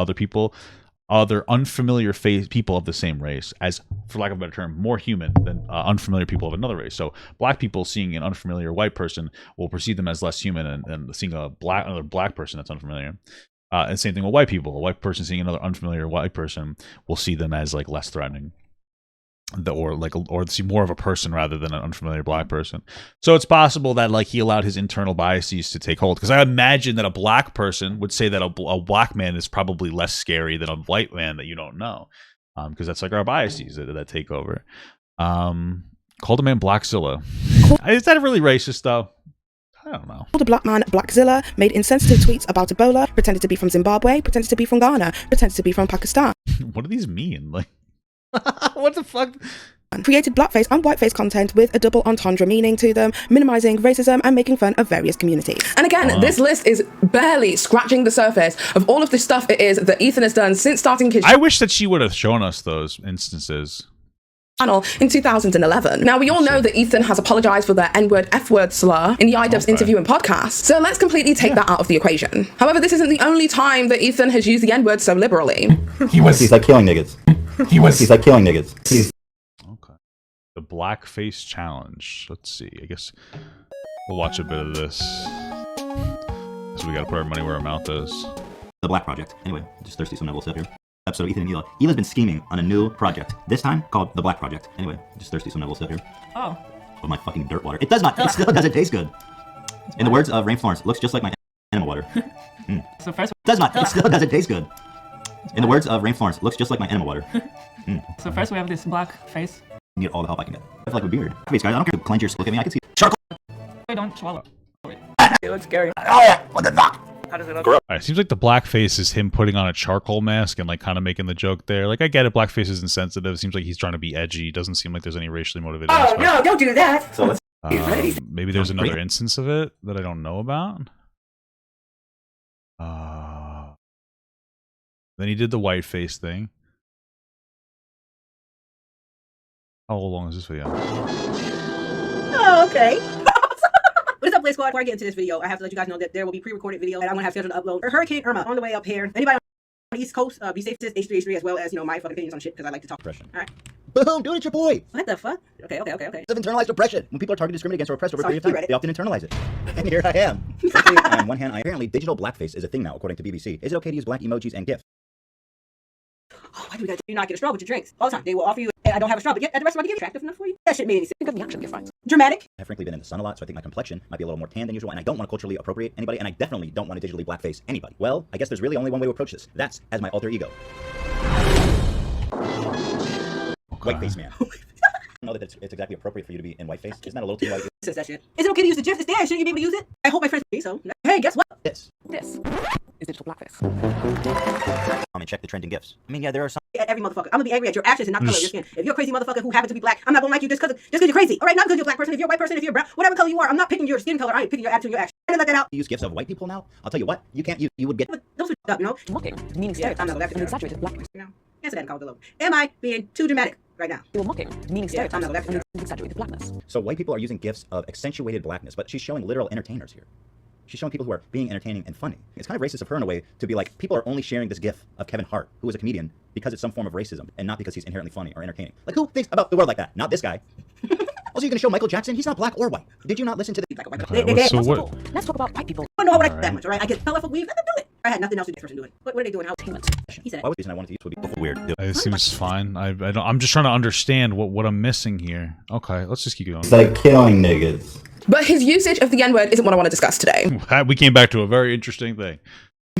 other unfamiliar people of the same race as, for lack of a better term, more human than unfamiliar people of another race. So black people seeing an unfamiliar white person will perceive them as less human, and seeing another black person that's unfamiliar. And same thing with white people. A white person seeing another unfamiliar white person will see them as like less threatening. Or see more of a person rather than an unfamiliar black person. So it's possible that like he allowed his internal biases to take hold, because I imagine that a black person would say that a black man is probably less scary than a white man that you don't know, because that's like our biases that take over. Called a man Blackzilla. Is that really racist though? I don't know. Called a black man Blackzilla, made insensitive tweets about Ebola, pretended to be from Zimbabwe, pretended to be from Ghana, pretended to be from Pakistan. What do these mean? Like, what the fuck? Created blackface and whiteface content with a double entendre meaning to them, minimizing racism and making fun of various communities. And again, this list is barely scratching the surface of all of the stuff it is that Ethan has done since starting his... I wish that she would have shown us those instances. Channel in 2011. Now, we all know that Ethan has apologized for the N-word, F-word slur in the iDubbbz interview and podcast, so let's completely take that out of the equation. However, this isn't the only time that Ethan has used the N-word so liberally. He's like killing niggas. He's like killing niggas. Okay. The Blackface Challenge. Let's see. I guess we'll watch a bit of this. So we gotta put our money where our mouth is. The Black Project. Anyway, just thirsty, so now we'll sit here. Episode of Ethan and Hila. Hila's been scheming on a new project, this time called The Black Project. Anyway, just thirsty, so now we'll sit here. Oh. With my fucking dirt water. It does not. It still doesn't taste good. In the words of Rain Florence, looks just like my animal water. So first, does not. It still doesn't taste good. In the words of Rain Florence, looks just like my animal water. So first we have this black face. I need all the help I can get. I feel like a beard. Please, guys, I don't care if cleanse your. Look at me. I can see charcoal. Wait, don't swallow. It looks scary. Oh yeah. What the fuck? How does it look? Alright, seems like the blackface is him putting on a charcoal mask and like kind of making the joke there. Like, I get it, blackface is insensitive. Seems like he's trying to be edgy. Doesn't seem like there's any racially motivated. Oh no! Don't do that. So let's. Maybe there's another instance of it that I don't know about. Then he did the whiteface thing. How long is this video? Oh, okay. What is up, Play Squad? Before I get into this video, I have to let you guys know that there will be pre-recorded video that I'm going to have scheduled to upload for Hurricane Irma on the way up here. Anybody on the East Coast. Be safe, sis. H3 as well as, you know, my fucking opinions on shit because I like to talk. Depression. All right. Boom, dude, it's your boy. What the fuck? Okay. Of internalized oppression. When people are targeted, discriminated against, or oppressed over a period of time, they often internalize it. And here I am. On one hand, apparently digital blackface is a thing now, according to BBC. Is it okay to use black emojis and GIFs? Oh, why do we gotta do not get a straw with your drinks? All the time. They will offer you, I don't have a straw, but yet at the restaurant, they give you attractive enough for you. That shit made any sense. Think of the action, you're fine. Dramatic. I've frankly been in the sun a lot, so I think my complexion might be a little more tan than usual, and I don't want to culturally appropriate anybody, and I definitely don't want to digitally blackface anybody. Well, I guess there's really only one way to approach this. That's as my alter ego. Whiteface man. I don't know that it's exactly appropriate for you to be in whiteface. Isn't that a little too white? Says that shit. Is it okay to use the GIF? It's there. Shouldn't you be able to use it? I hope my friends be so. Hey, guess what? This is digital blackface. And check the trending GIFs. I mean, yeah, there are some. At every motherfucker. I'm gonna be angry at your actions and not the color of your skin. If you're a crazy motherfucker who happens to be black, I'm not gonna like you just because you're crazy. All right, not because you're a black person. If you're a white person, if you're brown, whatever color you are, I'm not picking your skin color. I am picking your attitude, your action. I let that out. Use GIFs of white people now. I'll tell you what, you can't. You would get. But those are up, you know. Mocking, meaning stereotypes, and exaggerated blackness. You know, answer that and comment below. Am I being too dramatic right now? You're mocking, meaning stereotypes, and exaggerated blackness. So white people are using GIFs of accentuated blackness, but she's showing literal entertainers here. She's showing people who are being entertaining and funny. It's kind of racist of her in a way to be like, people are only sharing this GIF of Kevin Hart, who is a comedian, because it's some form of racism and not because he's inherently funny or entertaining. Like, who thinks about the world like that? Not this guy. Also, you're gonna show Michael Jackson? He's not black or white. Did you not listen to the... Let's talk about white people. I don't know about that much, all right? I get colorful weave. Let them do it. I had nothing else to do with this person doing. What are they doing? How? He said. Why was the reason I wanted to use would be weird? It seems fine. I'm just trying to understand what I'm missing here. Okay, let's just keep going. It's like killing niggas. But his usage of the N-word isn't what I want to discuss today. We came back to a very interesting thing.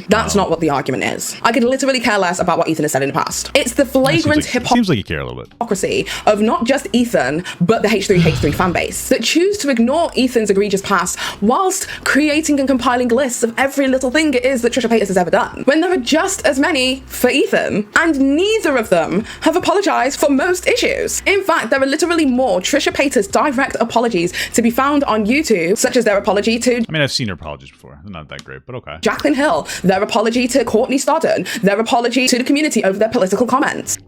That's not what the argument is. I could literally care less about what Ethan has said in the past. It's the flagrant seems like you care a little bit. Hypocrisy of not just Ethan, but the H3 fan base that choose to ignore Ethan's egregious past whilst creating and compiling lists of every little thing it is that Trisha Paytas has ever done. When there are just as many for Ethan, and neither of them have apologized for most issues. In fact, there are literally more Trisha Paytas direct apologies to be found on YouTube, such as their apology to... I mean, I've seen her apologies before. They're not that great, but okay. Jaclyn Hill, their apology to Courtney Stodden, their apology to the community over their political comments.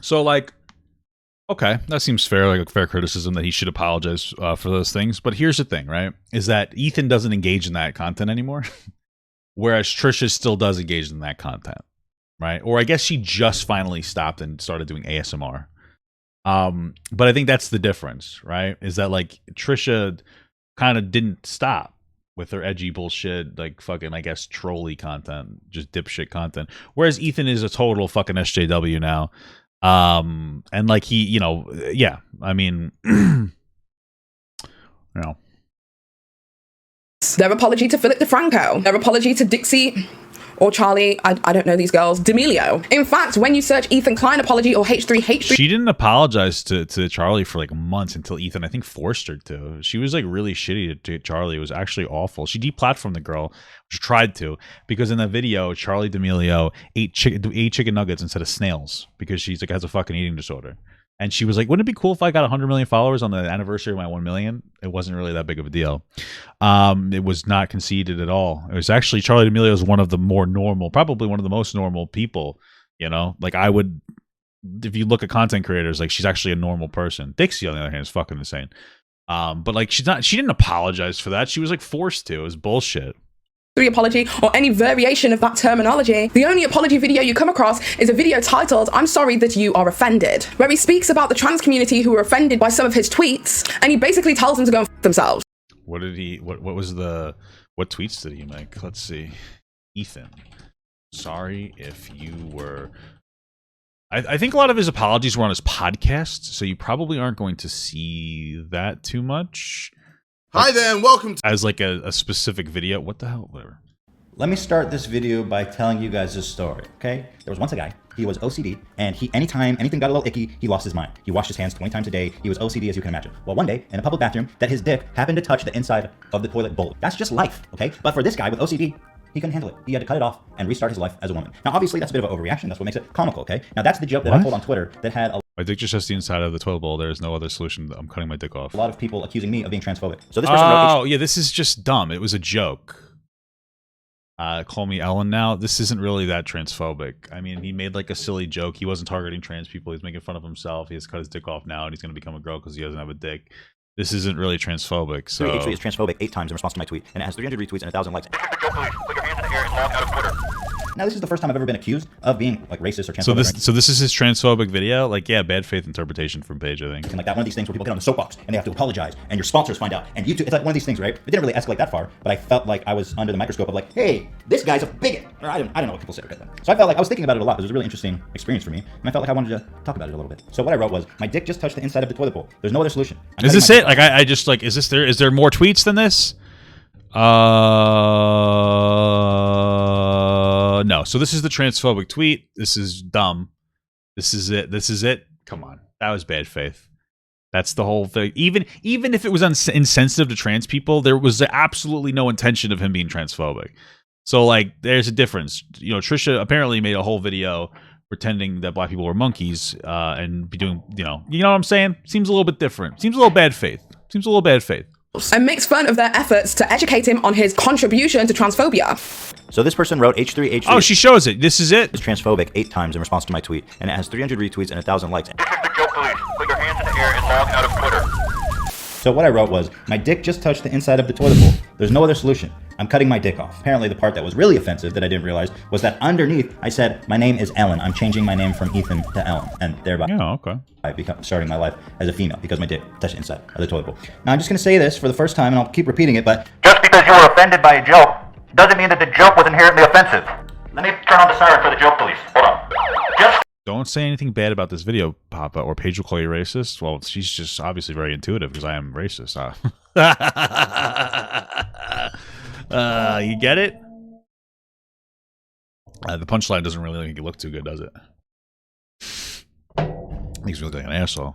So, like, okay, that seems fair, like a fair criticism that he should apologize for those things. But here's the thing, right? Is that Ethan doesn't engage in that content anymore, whereas Trisha still does engage in that content, right? Or I guess she just finally stopped and started doing ASMR. But I think that's the difference, right? Is that, like, Trisha kind of didn't stop with her edgy bullshit, like fucking, I guess, trolly content, just dipshit content. Whereas Ethan is a total fucking SJW now. And like he, you know, yeah, I mean, you know. Their apology to Philip DeFranco, their apology to Dixie or Charlie, I don't know these girls, D'Amelio. In fact, when you search Ethan Klein apology or H3, she didn't apologize to Charlie for like months until Ethan, I think, forced her to. She was like really shitty to Charlie. It was actually awful. She deplatformed the girl. She tried to, because in the video, Charlie D'Amelio ate chicken nuggets instead of snails because she's like has a fucking eating disorder. And she was like, wouldn't it be cool if I got 100 million followers on the anniversary of my 1 million? It wasn't really that big of a deal. It was not conceited at all. It was actually, Charlie D'Amelio is one of the more normal, probably one of the most normal people, you know? Like I would, if you look at content creators, like she's actually a normal person. Dixie, on the other hand, is fucking insane. But like she didn't apologize for that. She was like forced to. It was bullshit. Apology or any variation of that terminology. The only apology video you come across is a video titled "I'm sorry that you are offended," where he speaks about the trans community who were offended by some of his tweets, and he basically tells them to go and f themselves. What did he, what tweets did he make? Let's see. Ethan, sorry if you were... I think a lot of his apologies were on his podcast, so you probably aren't going to see that too much. Hi there, and welcome to... As like a specific video. What the hell? Whatever. Let me start this video by telling you guys this story, okay? There was once a guy, he was OCD, and anytime anything got a little icky, he lost his mind. He washed his hands 20 times a day. He was OCD, as you can imagine. Well, one day, in a public bathroom, that his dick happened to touch the inside of the toilet bowl. That's just life, okay? But for this guy with OCD, he couldn't handle it. He had to cut it off and restart his life as a woman. Now, obviously, that's a bit of an overreaction. That's what makes it comical, okay? Now, that's the joke that I told on Twitter that had my dick just has the inside of the toilet bowl. There is no other solution. I'm cutting my dick off. A lot of people accusing me of being transphobic. So this person wrote... Oh, yeah, this is just dumb. It was a joke. Call me Ellen now. This isn't really that transphobic. I mean, he made like a silly joke. He wasn't targeting trans people. He's making fun of himself. He has cut his dick off now, and he's going to become a girl because he doesn't have a dick. This isn't really transphobic. So H3 is transphobic 8 times in response to my tweet, and it has 300 retweets and 1,000 likes. Put your hands in the air and walk out of Twitter. Now, this is the first time I've ever been accused of being like racist or transphobic. So this is his transphobic video. Like, yeah, bad faith interpretation from Paige, I think. And like that, one of these things where people get on the soapbox and they have to apologize, and your sponsors find out, and YouTube. It's like one of these things, right? It didn't really escalate that far, but I felt like I was under the microscope of like, hey, this guy's a bigot. Or I don't know what people say. Okay, so I felt like I was thinking about it a lot. It was a really interesting experience for me, and I felt like I wanted to talk about it a little bit. So what I wrote was, my dick just touched the inside of the toilet bowl. There's no other solution. Is this it? Like, I just like, is there more tweets than this? No. So this is the transphobic tweet. This is dumb. This is it. Come on. That was bad faith. That's the whole thing. Even if it was insensitive to trans people, there was absolutely no intention of him being transphobic. So like, there's a difference. You know, Trisha apparently made a whole video pretending that black people were monkeys and be doing, you know what I'm saying? Seems a little bit different. Seems a little bad faith. And makes fun of their efforts to educate him on his contribution to transphobia. So this person wrote H3. Oh, she shows it. This is it. It's transphobic 8 times in response to my tweet, and it has 300 retweets and 1,000 likes. This is the joke police. Put your hands in the air and log out of Twitter. So what I wrote was, my dick just touched the inside of the toilet bowl. There's no other solution. I'm cutting my dick off. Apparently the part that was really offensive that I didn't realize was that underneath I said, my name is Ellen. I'm changing my name from Ethan to Ellen. And thereby I become starting my life as a female because my dick touched the inside of the toilet bowl. Now I'm just going to say this for the first time, and I'll keep repeating it, but just because you were offended by a joke doesn't mean that the joke was inherently offensive. Let me turn on the siren for the joke police. Hold on. Don't say anything bad about this video, Papa, or Paige will call you racist. Well, she's just obviously very intuitive because I am racist. You get it? The punchline doesn't really make it look too good, does it? Makes me look like an asshole.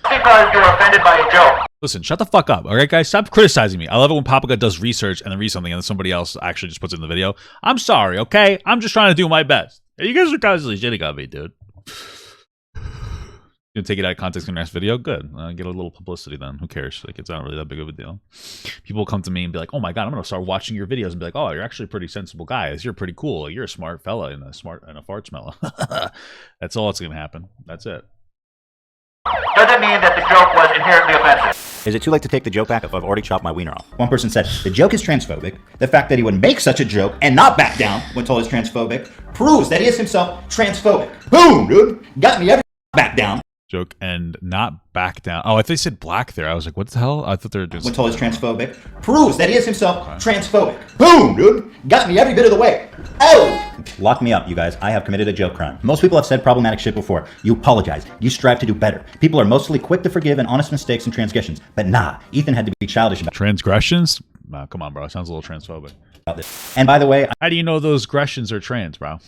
Because you're offended by a joke. Listen, shut the fuck up, all right, guys? Stop criticizing me. I love it when Papaga does research and then reads something and then somebody else actually just puts it in the video. I'm sorry, okay? I'm just trying to do my best. You guys are constantly shitting on me, dude. You take it out of context in the next video? Good. Get a little publicity then. Who cares? Like, it's not really that big of a deal. People come to me and be like, oh my god, I'm going to start watching your videos and be like, oh, you're actually a pretty sensible guy. You're pretty cool. You're a smart fella and a fart smeller. That's all that's going to happen. That's it. Doesn't mean that the joke was inherently offensive. is it too late to take the joke back if I've already chopped my wiener off? One person said, the joke is transphobic. The fact that he would make such a joke and not back down when told it's transphobic proves that he is himself transphobic. Boom, dude. Got me every back down. Joke and not back down. Oh, I thought they said black there. I was like, what the hell? I thought they were doing... When told it's transphobic proves that he is himself transphobic. Boom, dude. Got me every bit of the way. Oh! Lock me up, you guys. I have committed a joke crime. Most people have said problematic shit before. You apologize. You strive to do better. People are mostly quick to forgive and honest mistakes and transgressions. But nah, Ethan had to be childish about transgressions? Nah, come on, bro. It sounds a little transphobic. And by the way... How do you know those aggressions are trans, bro?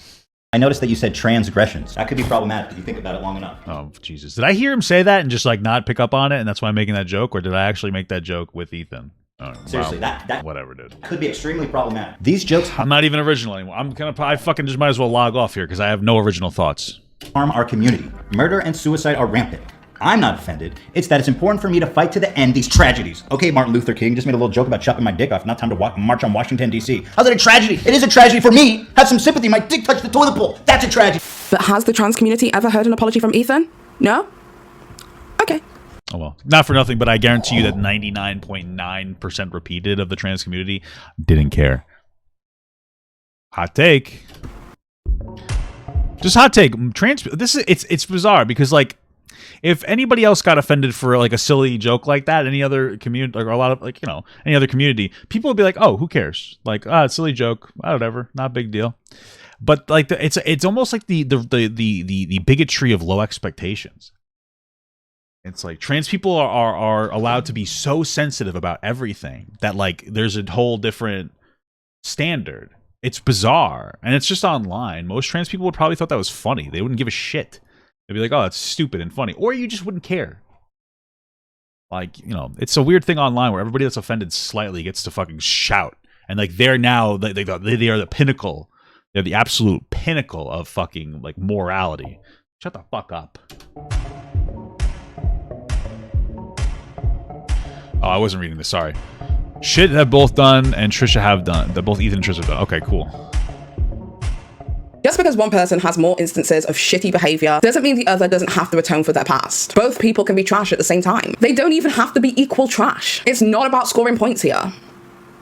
I noticed that you said transgressions. That could be problematic if you think about it long enough. Oh, Jesus. Did I hear him say that and just like not pick up on it and that's why I'm making that joke? Or did I actually make that joke with Ethan? Oh, seriously, wow. that whatever, dude. Could be extremely problematic. These jokes... I'm not even original anymore. I fucking just might as well log off here because I have no original thoughts. Harm our community. Murder and suicide are rampant. I'm not offended. It's that it's important for me to fight to the end these tragedies. Okay, Martin Luther King just made a little joke about chopping my dick off. Not time to march on Washington, D.C. How's that a tragedy? It is a tragedy for me. Have some sympathy. My dick touched the toilet bowl. That's a tragedy. But has the trans community ever heard an apology from Ethan? No? Okay. Oh, well. Not for nothing, but I guarantee you that 99.9% repeated of the trans community didn't care. Hot take. Just hot take. It's bizarre because, like, if anybody else got offended for like a silly joke like that, any other community, like, or a lot of like, you know, any other community, people would be like, oh, who cares? Like, silly joke, whatever, not a big deal. But like, it's almost like the bigotry of low expectations. It's like trans people are allowed to be so sensitive about everything that like there's a whole different standard. It's bizarre, and it's just online. Most trans people would probably thought that was funny. They wouldn't give a shit. They'd be like, oh, that's stupid and funny. Or you just wouldn't care. Like, you know, it's a weird thing online where everybody that's offended slightly gets to fucking shout. And like they're now, they are the pinnacle. They're the absolute pinnacle of fucking like morality. Shut the fuck up. Oh, I wasn't reading this, sorry. Shit have both done and Trisha have done. That both Ethan and Trisha have done. Okay, cool. Just because one person has more instances of shitty behavior doesn't mean the other doesn't have to atone for their past. Both people can be trash at the same time. They don't even have to be equal trash. It's not about scoring points here.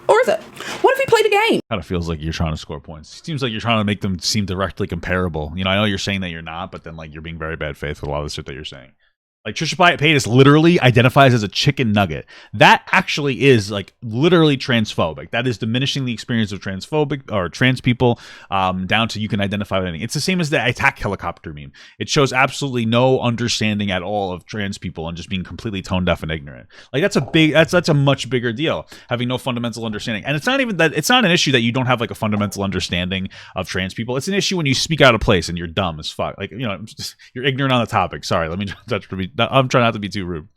Or is it? What if he played a game? Kind of feels like you're trying to score points. It seems like you're trying to make them seem directly comparable. You know, I know you're saying that you're not, but then like you're being very bad faith with a lot of the shit that you're saying. Like Trisha Paytas literally identifies as a chicken nugget. That actually is like literally transphobic. That is diminishing the experience of transphobic or trans people down to you can identify with anything. It's the same as the attack helicopter meme. It shows absolutely no understanding at all of trans people and just being completely tone deaf and ignorant. Like that's a much bigger deal, having no fundamental understanding. And it's not even that it's not an issue that you don't have like a fundamental understanding of trans people. It's an issue when you speak out of place and you're dumb as fuck. Like, you know, you're ignorant on the topic. Sorry, let me I'm trying not to be too rude.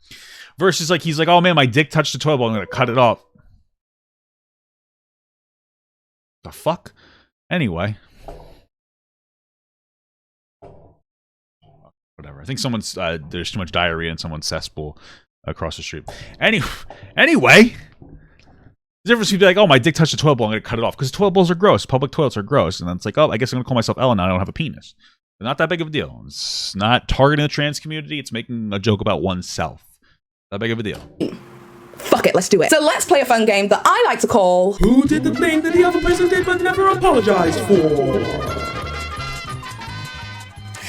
Versus like he's like, oh man, my dick touched the toilet bowl, I'm gonna cut it off. The fuck? Anyway. Whatever. I think someone's there's too much diarrhea in someone's cesspool across the street. Anyway. The difference would be like, oh, my dick touched the toilet bowl, I'm gonna cut it off. Because toilet bowls are gross. Public toilets are gross. And then it's like, oh, I guess I'm gonna call myself Ellen, now I don't have a penis. Not that big of a deal. It's not targeting the trans community. It's making a joke about oneself. Not big of a deal. Fuck it, let's do it. So let's play a fun game that I like to call Who did the thing that the other person did but never apologized for?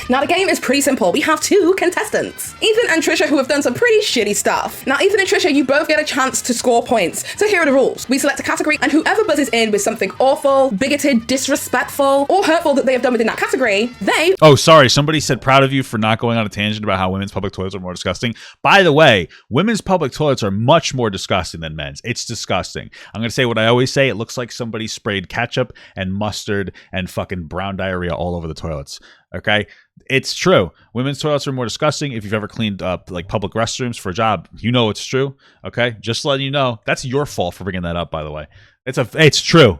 Now the game is pretty simple. We have two contestants, Ethan and Trisha, who have done some pretty shitty stuff. Now Ethan and Trisha, you both get a chance to score points. So here are the rules. We select a category and whoever buzzes in with something awful, bigoted, disrespectful, or hurtful that they have done within that category, they... Oh, sorry. Somebody said proud of you for not going on a tangent about how women's public toilets are more disgusting. By the way, women's public toilets are much more disgusting than men's. It's disgusting. I'm going to say what I always say. It looks like somebody sprayed ketchup and mustard and fucking brown diarrhea all over the toilets. Okay? It's true. Women's toilets are more disgusting. If you've ever cleaned up like public restrooms for a job, you know it's true. Okay? Just letting you know. That's your fault for bringing that up, by the way. It's true.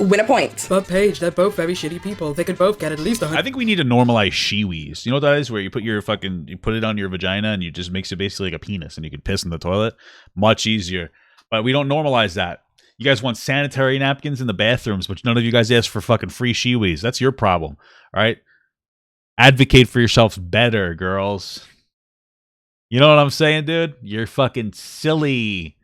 Win a point. But Paige, they're both very shitty people. They could both get at least 100. I think we need to normalize shiwis. You know what that is? Where you put you put it on your vagina and you just makes it basically like a penis and you can piss in the toilet. Much easier. But we don't normalize that. You guys want sanitary napkins in the bathrooms, but none of you guys ask for fucking free shiwis. That's your problem. All right? Advocate for yourselves better, girls. You know what I'm saying, dude? You're fucking silly.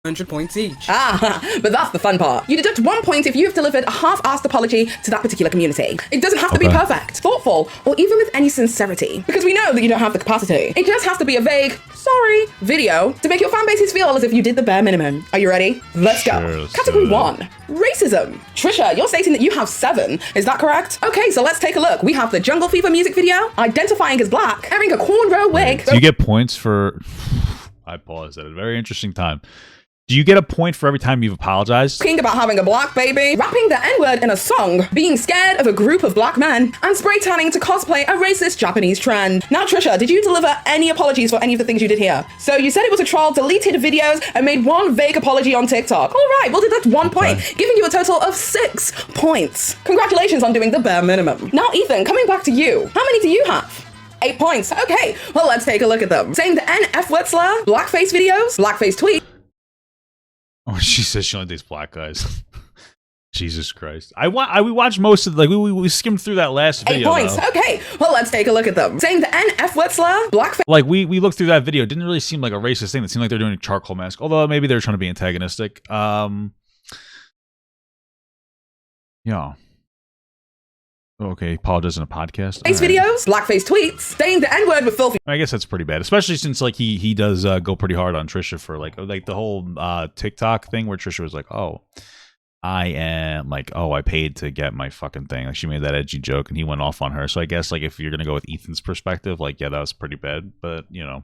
100 points each. But that's the fun part. You deduct 1 point if you've delivered a half-assed apology to that particular community. It doesn't have to be perfect, thoughtful, or even with any sincerity. Because we know that you don't have the capacity. It just has to be a vague, sorry, video to make your fan bases feel as if you did the bare minimum. Are you ready? Let's go. Category 1, racism. Trisha, you're stating that you have 7. Is that correct? Okay, so let's take a look. We have the Jungle Fever music video, identifying as black, wearing a cornrow wig. Do you get points for... I paused at a very interesting time. Do you get a point for every time you've apologized? Talking about having a black baby, rapping the N-word in a song, being scared of a group of black men, and spray tanning to cosplay a racist Japanese trend. Now, Trisha, did you deliver any apologies for any of the things you did here? So you said it was a troll, deleted videos, and made one vague apology on TikTok. All right, we'll deduct 1 point, giving you a total of 6 points. Congratulations on doing the bare minimum. Now, Ethan, coming back to you. How many do you have? 8 points. Okay, well, let's take a look at them. Saying the N-F-word slur, blackface videos, blackface tweets. Oh, she says she only dates black guys. Jesus Christ. We watched most of we skimmed through that last video. 8 points. Though. Okay, well, let's take a look at them. Saying the N-F-word slur, blackface. Like, we looked through that video. It didn't really seem like a racist thing. It seemed like they're doing a charcoal mask. Although, maybe they're trying to be antagonistic. Yeah. Okay, apologize in a podcast. Face videos, blackface tweets, saying the N-word with filthy. I guess that's pretty bad, especially since like he does go pretty hard on Trisha for like the whole TikTok thing where Trisha was like, oh, I am like, oh, I paid to get my fucking thing. Like she made that edgy joke and he went off on her. So I guess like if you're gonna go with Ethan's perspective, like yeah, that was pretty bad. But you know,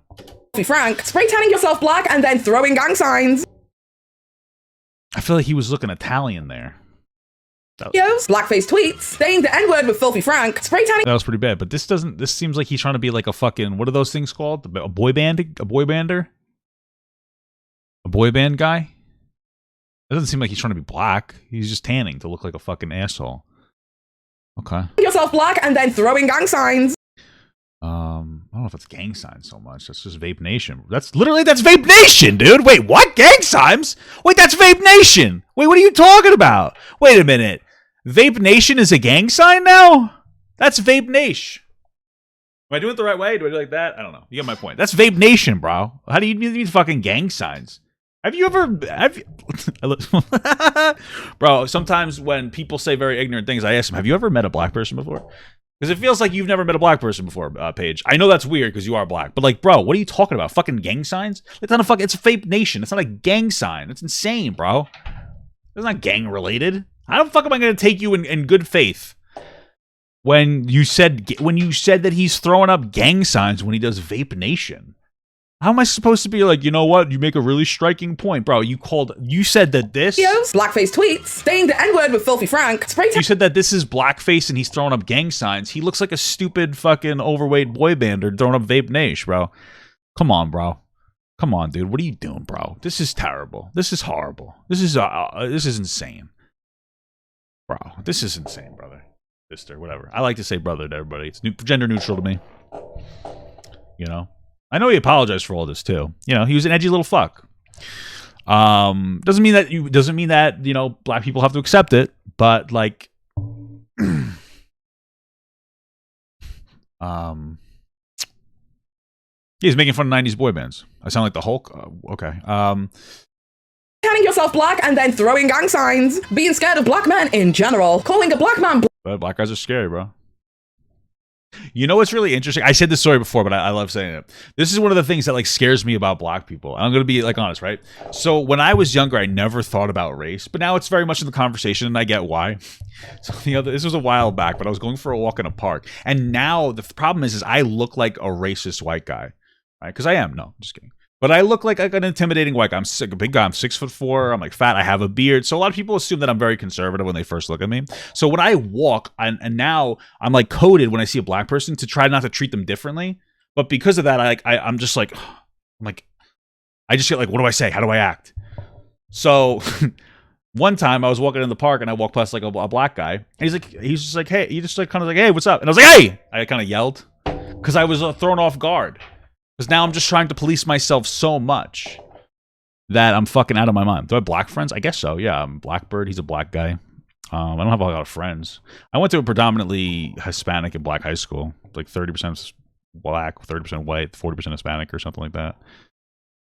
Frank, spray tanning yourself black and then throwing gang signs. I feel like he was looking Italian there. Blackface tweets, saying the N-word with Filthy Frank, spray tanning. That was pretty bad, but this seems like he's trying to be like a fucking, what are those things called? A boy bander? A boy band guy? It doesn't seem like he's trying to be black. He's just tanning to look like a fucking asshole. Okay. Yourself black and then throwing gang signs. I don't know if it's gang signs so much. That's just Vape Nation. That's Vape Nation, dude. Wait, what? Gang signs? Wait, that's Vape Nation. Wait, what are you talking about? Wait a minute. Vape Nation is a gang sign now? That's Vape Nation. Am I doing it the right way? Do I do it like that? I don't know. You get my point. That's Vape Nation, bro. How do you need fucking gang signs? Have you ever, bro, sometimes when people say very ignorant things, I ask them, have you ever met a black person before? Because it feels like you've never met a black person before, Paige. I know that's weird because you are black, but like, bro, what are you talking about? Fucking gang signs? It's not a fucking, it's a fake nation. It's not a gang sign. It's insane, bro. It's not gang related. How the fuck am I going to take you in good faith when you said that he's throwing up gang signs when he does Vape Nation? How am I supposed to be like, you know what? You make a really striking point, bro. You said that this... Blackface tweets, saying the N-word with Filthy Frank. You said that this is blackface and he's throwing up gang signs. He looks like a stupid fucking overweight boy bander throwing up Vape Nation, bro. Come on, bro. Come on, dude. What are you doing, bro? This is terrible. This is horrible. This is insane. Bro, this is insane, brother. Sister, whatever. I like to say brother to everybody. It's gender neutral to me. You know? I know he apologized for all this too. You know, he was an edgy little fuck. Doesn't mean that you know, black people have to accept it, but like he's making fun of 90s boy bands. I sound like the Hulk. Okay. Telling yourself black and then throwing gang signs, being scared of black men in general, calling a black man but black guys are scary, bro. You know what's really interesting? I said this story before, but I love saying it. This is one of the things that like scares me about black people. I'm gonna be like honest, right? So when I was younger, I never thought about race, but now it's very much in the conversation, and I get why. So this was a while back, but I was going for a walk in a park, and now the problem is I look like a racist white guy, right? Because I am. No, I'm just kidding. But I look like an intimidating white guy. I'm a big guy. I'm 6'4". I'm like fat. I have a beard. So a lot of people assume that I'm very conservative when they first look at me. So when I walk, and now I'm like coded when I see a black person to try not to treat them differently. But because of that, I'm just like, I just get like, what do I say? How do I act? So one time I was walking in the park and I walked past like a black guy, and he's just like, hey, he just like kind of like, hey, what's up? And I was like, hey, I kind of yelled because I was thrown off guard. Because now I'm just trying to police myself so much that I'm fucking out of my mind. Do I have black friends? I guess so. Yeah, I'm Blackbird. He's a black guy. I don't have a lot of friends. I went to a predominantly Hispanic and black high school. Like 30% black, 30% white, 40% Hispanic or something like that.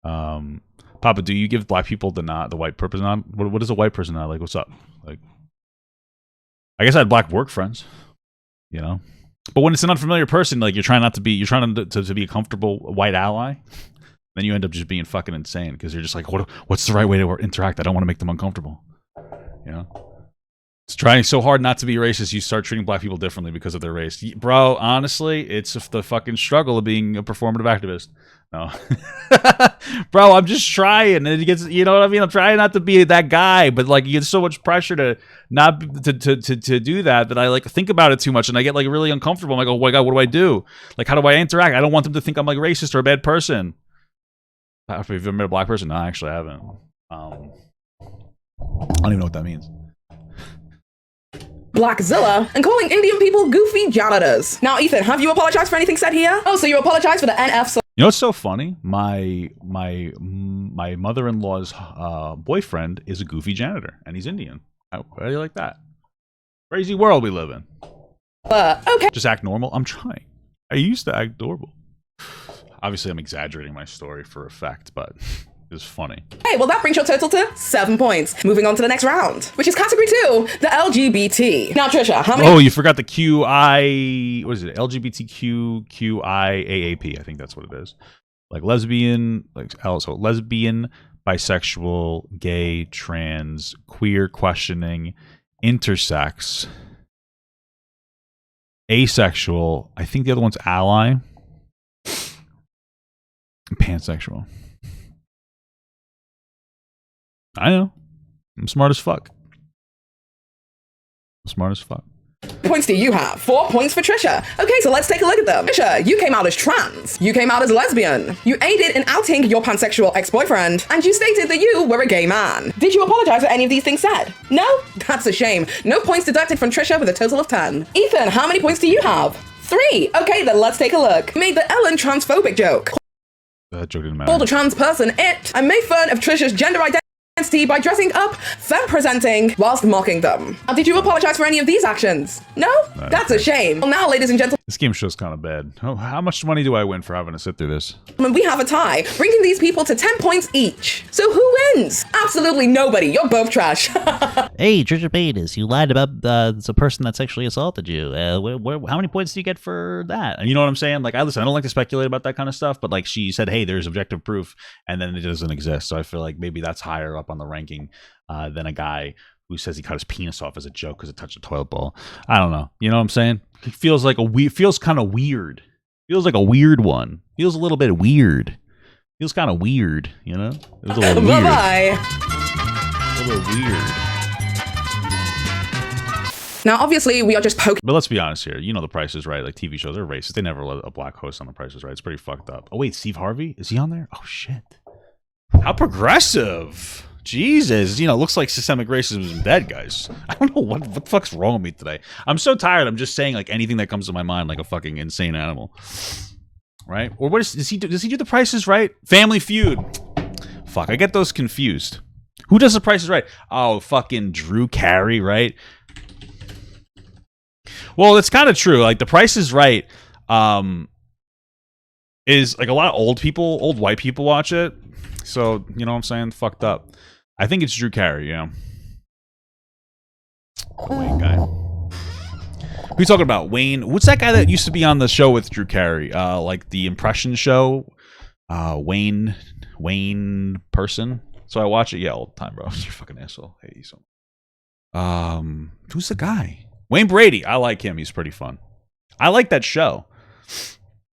Papa, do you give black people the white person nod? What is a white person nod? Like, what's up? Like, I guess I had black work friends, you know? But when it's an unfamiliar person, like you're trying to be a comfortable white ally, then you end up just being fucking insane because you're just like, what's the right way to interact? I don't want to make them uncomfortable. You know, it's trying so hard not to be racist. You start treating black people differently because of their race, bro. Honestly, it's the fucking struggle of being a performative activist. No, bro, I'm just trying, and it gets, you know what I mean. I'm trying not to be that guy, but like you get so much pressure to not to do that I like think about it too much, and I get like really uncomfortable. I'm like, oh my god, what do I do? Like, how do I interact? I don't want them to think I'm like racist or a bad person. Have you ever met a black person? No, actually, I haven't. I don't even know what that means. Blackzilla and calling Indian people goofy janitors. Now, Ethan, have you apologized for anything said here? Oh, so you apologize for the NF. You know what's so funny? My mother-in-law's boyfriend is a goofy janitor, and he's Indian. How do you like that? Crazy world we live in. Okay. Just act normal. I'm trying. I used to act adorable. Obviously, I'm exaggerating my story for effect, but it's funny. Hey, well, that brings your total to 7 points. Moving on to the next round, which is category 2, the LGBT. Now, Trisha, how many? Oh, you forgot the QI. What is it? LGBTQIAAP. I think that's what it is. Like lesbian, lesbian, bisexual, gay, trans, queer, questioning, intersex, asexual. I think the other one's ally, pansexual. I know. I'm smart as fuck. Points do you have? 4 points for Trisha. Okay, so let's take a look at them. Trisha, you came out as trans. You came out as lesbian. You aided in outing your pansexual ex-boyfriend. And you stated that you were a gay man. Did you apologize for any of these things said? No? That's a shame. No points deducted from Trisha with a total of 10. Ethan, how many points do you have? 3. Okay, then let's take a look. Made the Ellen transphobic joke. That joke didn't matter. Called a trans person it. And made fun of Trisha's gender identity by dressing up, femme presenting, whilst mocking them. Now, did you apologize for any of these actions? No? That's a shame. Well, now, ladies and gentlemen. This game show's kind of bad. Oh, how much money do I win for having to sit through this? We have a tie, bringing these people to 10 points each. So who wins? Absolutely nobody. You're both trash. Hey, Trisha Paytas, you lied about the person that sexually assaulted you. How many points do you get for that? You know what I'm saying? Like, I don't like to speculate about that kind of stuff, but like she said, hey, there's objective proof, and then it doesn't exist. So I feel like maybe that's higher up on the ranking than a guy who says he cut his penis off as a joke because it touched a toilet bowl. I don't know. You know what I'm saying? It feels like feels kind of weird. Feels like a weird one. Feels a little bit weird. Feels kind of weird, you know? It was a little weird. Bye-bye. A little weird. Now, obviously, we are just poking. But let's be honest here. You know The Price is Right. Like, TV shows are racist. They never let a black host on The Price is Right. It's pretty fucked up. Oh, wait. Steve Harvey? Is he on there? Oh, shit. How progressive. Jesus, you know, looks like systemic racism is dead, guys. I don't know what the fuck's wrong with me today. I'm so tired. I'm just saying like anything that comes to my mind, like a fucking insane animal, right? Or what does he do? Does he do The Price is Right? Family Feud. Fuck, I get those confused. Who does The Price is Right? Oh, fucking Drew Carey, right? Well, it's kind of true. Like The Price is Right, is like a lot of old white people watch it. So you know what I'm saying? Fucked up. I think it's Drew Carey, yeah. Wayne guy. Who are you talking about? Wayne? What's that guy that used to be on the show with Drew Carey? Like the impression show? Wayne person? So I watch it, yeah, all the time, bro. You're a fucking asshole. Hey, so. Who's the guy? Wayne Brady. I like him. He's pretty fun. I like that show.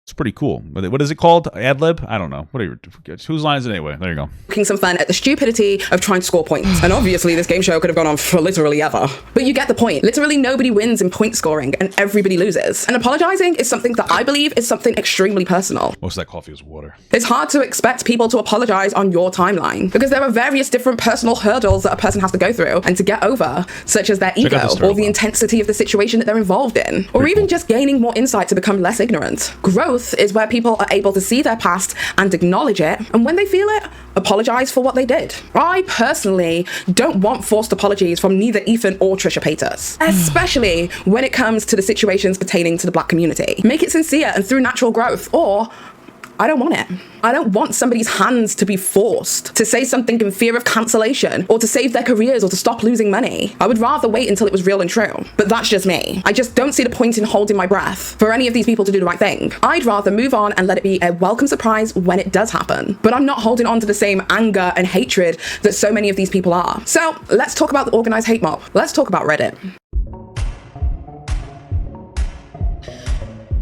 It's pretty cool. What is it called? Ad lib? I don't know. Whose line is it anyway? There you go. Poking some fun at the stupidity of trying to score points. And obviously this game show could have gone on for literally ever. But you get the point. Literally nobody wins in point scoring and everybody loses. And apologizing is something that I believe is something extremely personal. Most of that coffee is water. It's hard to expect people to apologize on your timeline because there are various different personal hurdles that a person has to go through and to get over, such as their ego or the intensity of the situation that they're involved in, or even just gaining more insight to become less ignorant. Growth is where people are able to see their past and acknowledge it, and when they feel it, apologize for what they did. I personally don't want forced apologies from neither Ethan or Trisha Paytas, especially when it comes to the situations pertaining to the black community. Make it sincere and through natural growth, or I don't want it. I don't want somebody's hands to be forced to say something in fear of cancellation or to save their careers or to stop losing money. I would rather wait until it was real and true. But that's just me. I just don't see the point in holding my breath for any of these people to do the right thing. I'd rather move on and let it be a welcome surprise when it does happen. But I'm not holding on to the same anger and hatred that so many of these people are. So let's talk about the organized hate mob. Let's talk about Reddit.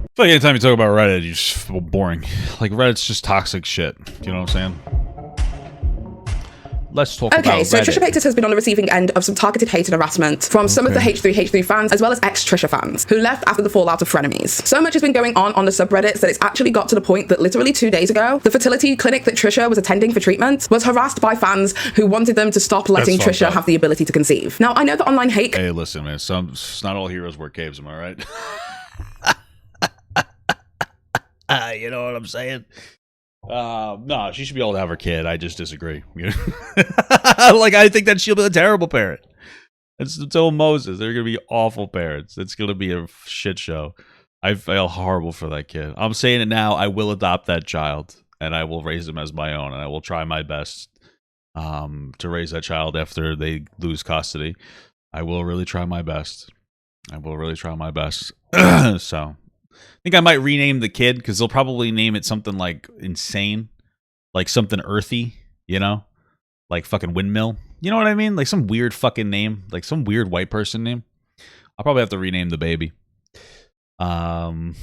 I feel like anytime you talk about Reddit, you just feel boring. Like, Reddit's just toxic shit. You know what I'm saying? Let's talk about Reddit. Okay, so Trisha Paytas has been on the receiving end of some targeted hate and harassment from some of the H3 fans, as well as ex-Trisha fans, who left after the fallout of Frenemies. So much has been going on the subreddits that it's actually got to the point that literally 2 days ago, the fertility clinic that Trisha was attending for treatment was harassed by fans who wanted them to stop letting Trisha have the ability to conceive. Now, I know that online hate... Hey, listen, man, not all heroes wear capes, am I right? You know what I'm saying? No, she should be able to have her kid. I just disagree. Like, I think that she'll be a terrible parent. It's so Moses. They're gonna be awful parents. It's gonna be a shit show. I feel horrible for that kid. I'm saying it now. I will adopt that child, and I will raise him as my own, and I will try my best to raise that child after they lose custody. I will really try my best. I will really try my best. So. I think I might rename the kid because they'll probably name it something like insane, like something earthy, you know, like fucking windmill. You know what I mean? Like some weird fucking name, like some weird white person name. I'll probably have to rename the baby. Kind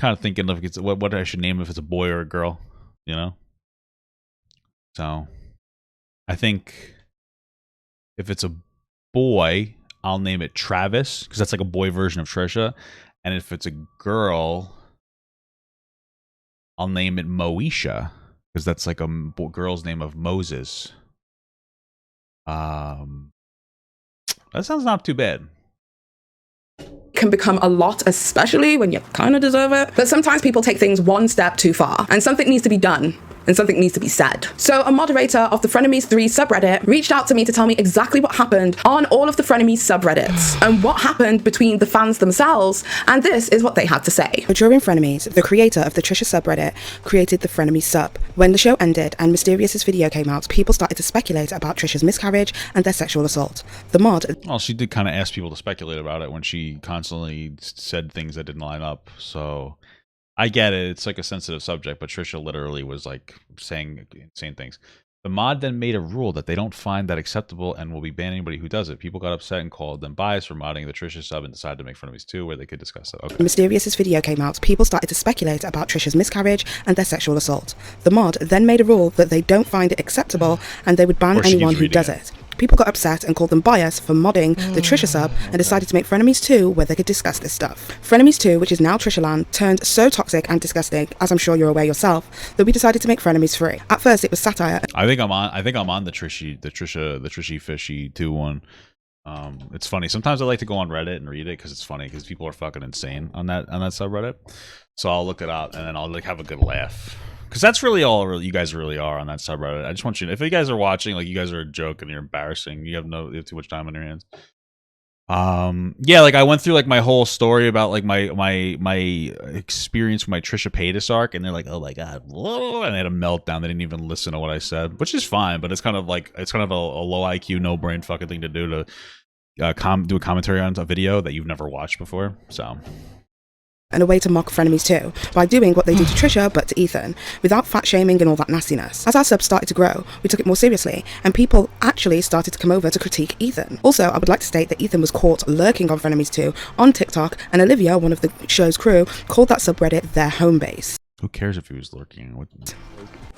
of thinking of what I should name if it's a boy or a girl, you know. So I think if it's a boy, I'll name it Travis because that's like a boy version of Trisha. And if it's a girl, I'll name it Moesha, because that's like a girl's name of Moses. That sounds not too bad. Can become a lot, especially when you kind of deserve it. But sometimes people take things one step too far, and something needs to be done and something needs to be said. So a moderator of the Frenemies 3 subreddit reached out to me to tell me exactly what happened on all of the Frenemies subreddits and what happened between the fans themselves, and this is what they had to say. During Frenemies, the creator of the Trisha subreddit created the Frenemies sub. When the show ended and Mysterious's video came out, people started to speculate about Trisha's miscarriage and their sexual assault. The mod... Well, she did kind of ask people to speculate about it when she constantly said things that didn't line up, so... I get it, it's like a sensitive subject, but Trisha literally was like saying insane things. The mod then made a rule that they don't find that acceptable and will be banning anybody who does it. People got upset and called them biased for modding the Trisha sub and decided to make Frenemies 2 where they could discuss it. Okay. Mysterious's video came out, people started to speculate about Trisha's miscarriage and their sexual assault. The mod then made a rule that they don't find it acceptable and they would ban anyone who does it. People got upset and called them biased for modding the Trisha sub and decided to make Frenemies 2 where they could discuss this stuff. Frenemies 2, which is now Trisha Land, turned so toxic and disgusting, as I'm sure you're aware yourself, that we decided to make Frenemies 3. At first it was satire. I think I'm on the Trishy Fishy 2 one. It's funny. Sometimes I like to go on Reddit and read it because it's funny because people are fucking insane on that subreddit. So I'll look it up and then I'll like have a good laugh. Because that's really all you guys really are on that subreddit. I just want you to, if you guys are watching, like you guys are a joke and you're embarrassing, you have too much time on your hands. Yeah, like I went through like my whole story about like my experience with my Trisha Paytas arc, and they're like, oh my god, whoa, and they had a meltdown. They didn't even listen to what I said, which is fine, but it's kind of a low IQ, no brain fucking thing to do to do a commentary on a video that you've never watched before. So. And a way to mock Frenemies 2 by doing what they do to Trisha but to Ethan, without fat shaming and all that nastiness. As our subs started to grow, we took it more seriously, and people actually started to come over to critique Ethan. Also, I would like to state that Ethan was caught lurking on Frenemies 2 on TikTok, and Olivia, one of the show's crew, called that subreddit their home base. Who cares if he was lurking?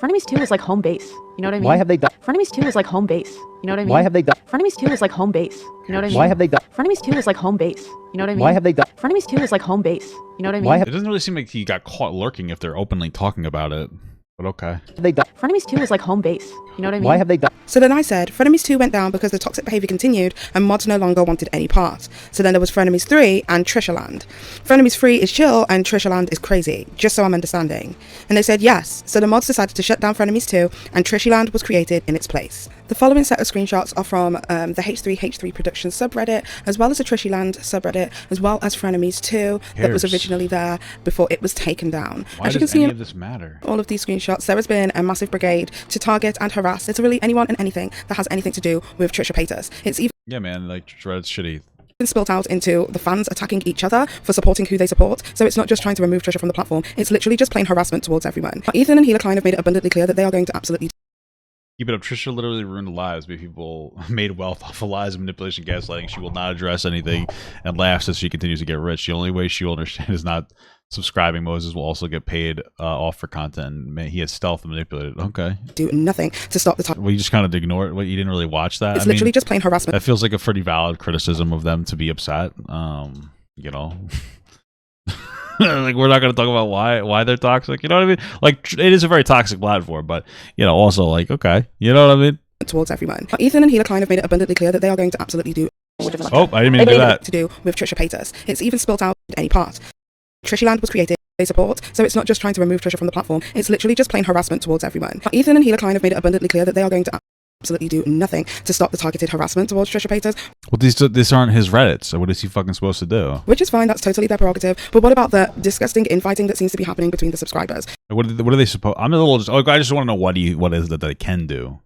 Frenemies 2 is like home base. You know what I mean? Why have they done? Frenemies 2 is like home base. You know what I mean? Why have they done? Frenemies 2 is like home base. You know what I mean? Why have they done? Frenemies 2 is like home base. You know what I mean? Why have they done? Frenemies 2 is like home base. You know what I mean? It doesn't really seem like he got caught lurking if they're openly talking about it. But okay. They done. Frenemies 2 is like home base. You know what I mean? Why have they done? So then I said, Frenemies 2 went down because the toxic behaviour continued and mods no longer wanted any part. So then there was Frenemies 3 and Trisha Land. Frenemies 3 is chill and Trisha Land is crazy, just so I'm understanding. And they said yes. So the mods decided to shut down Frenemies 2 and Trisha Land was created in its place. The following set of screenshots are from the H3 Production subreddit, as well as the Trisha Land subreddit, as well as Frenemies 2 that was originally there before it was taken down. Why as you does can see any of this matter? All of these screenshots, there has been a massive brigade to target and harass literally anyone and anything that has anything to do with Trisha Paytas. It's even Yeah, man, like Reddit's shitty. been spilt out into the fans attacking each other for supporting who they support. So it's not just trying to remove Trisha from the platform, it's literally just plain harassment towards everyone. Ethan and Klein have made it abundantly clear that they are going to absolutely Keep it up. Trisha literally ruined lives, but people made wealth off of lies, manipulation, gaslighting. She will not address anything and laughs as she continues to get rich. The only way she will understand is not subscribing. Moses will also get paid off for content. Man, he has stealth and manipulated. Okay. do nothing to stop the time. Well, you just kind of ignore it. What, you didn't really watch that? It's literally just plain harassment. That feels like a pretty valid criticism of them to be upset. You know. Like, we're not going to talk about why they're toxic. You know what I mean? Like, it is a very toxic platform, but, you know, also, like, okay. You know what I mean? Towards everyone. Ethan and Klein have made it abundantly clear that they are going to absolutely do Oh, I didn't mean to do that. To do with Trisha Paytas. It's even spilt out any part. Trisha Land was created, they support, so it's not just trying to remove Trisha from the platform, it's literally just plain harassment towards everyone. Ethan and Klein have made it abundantly clear that they are going to absolutely do nothing to stop the targeted harassment towards Trisha Paytas. Well, these aren't his Reddits, so what is he fucking supposed to do? Which is fine, that's totally their prerogative, but what about the disgusting infighting that seems to be happening between the subscribers? What are they supposed? I'm a little just. I just want to know what is it that they can do.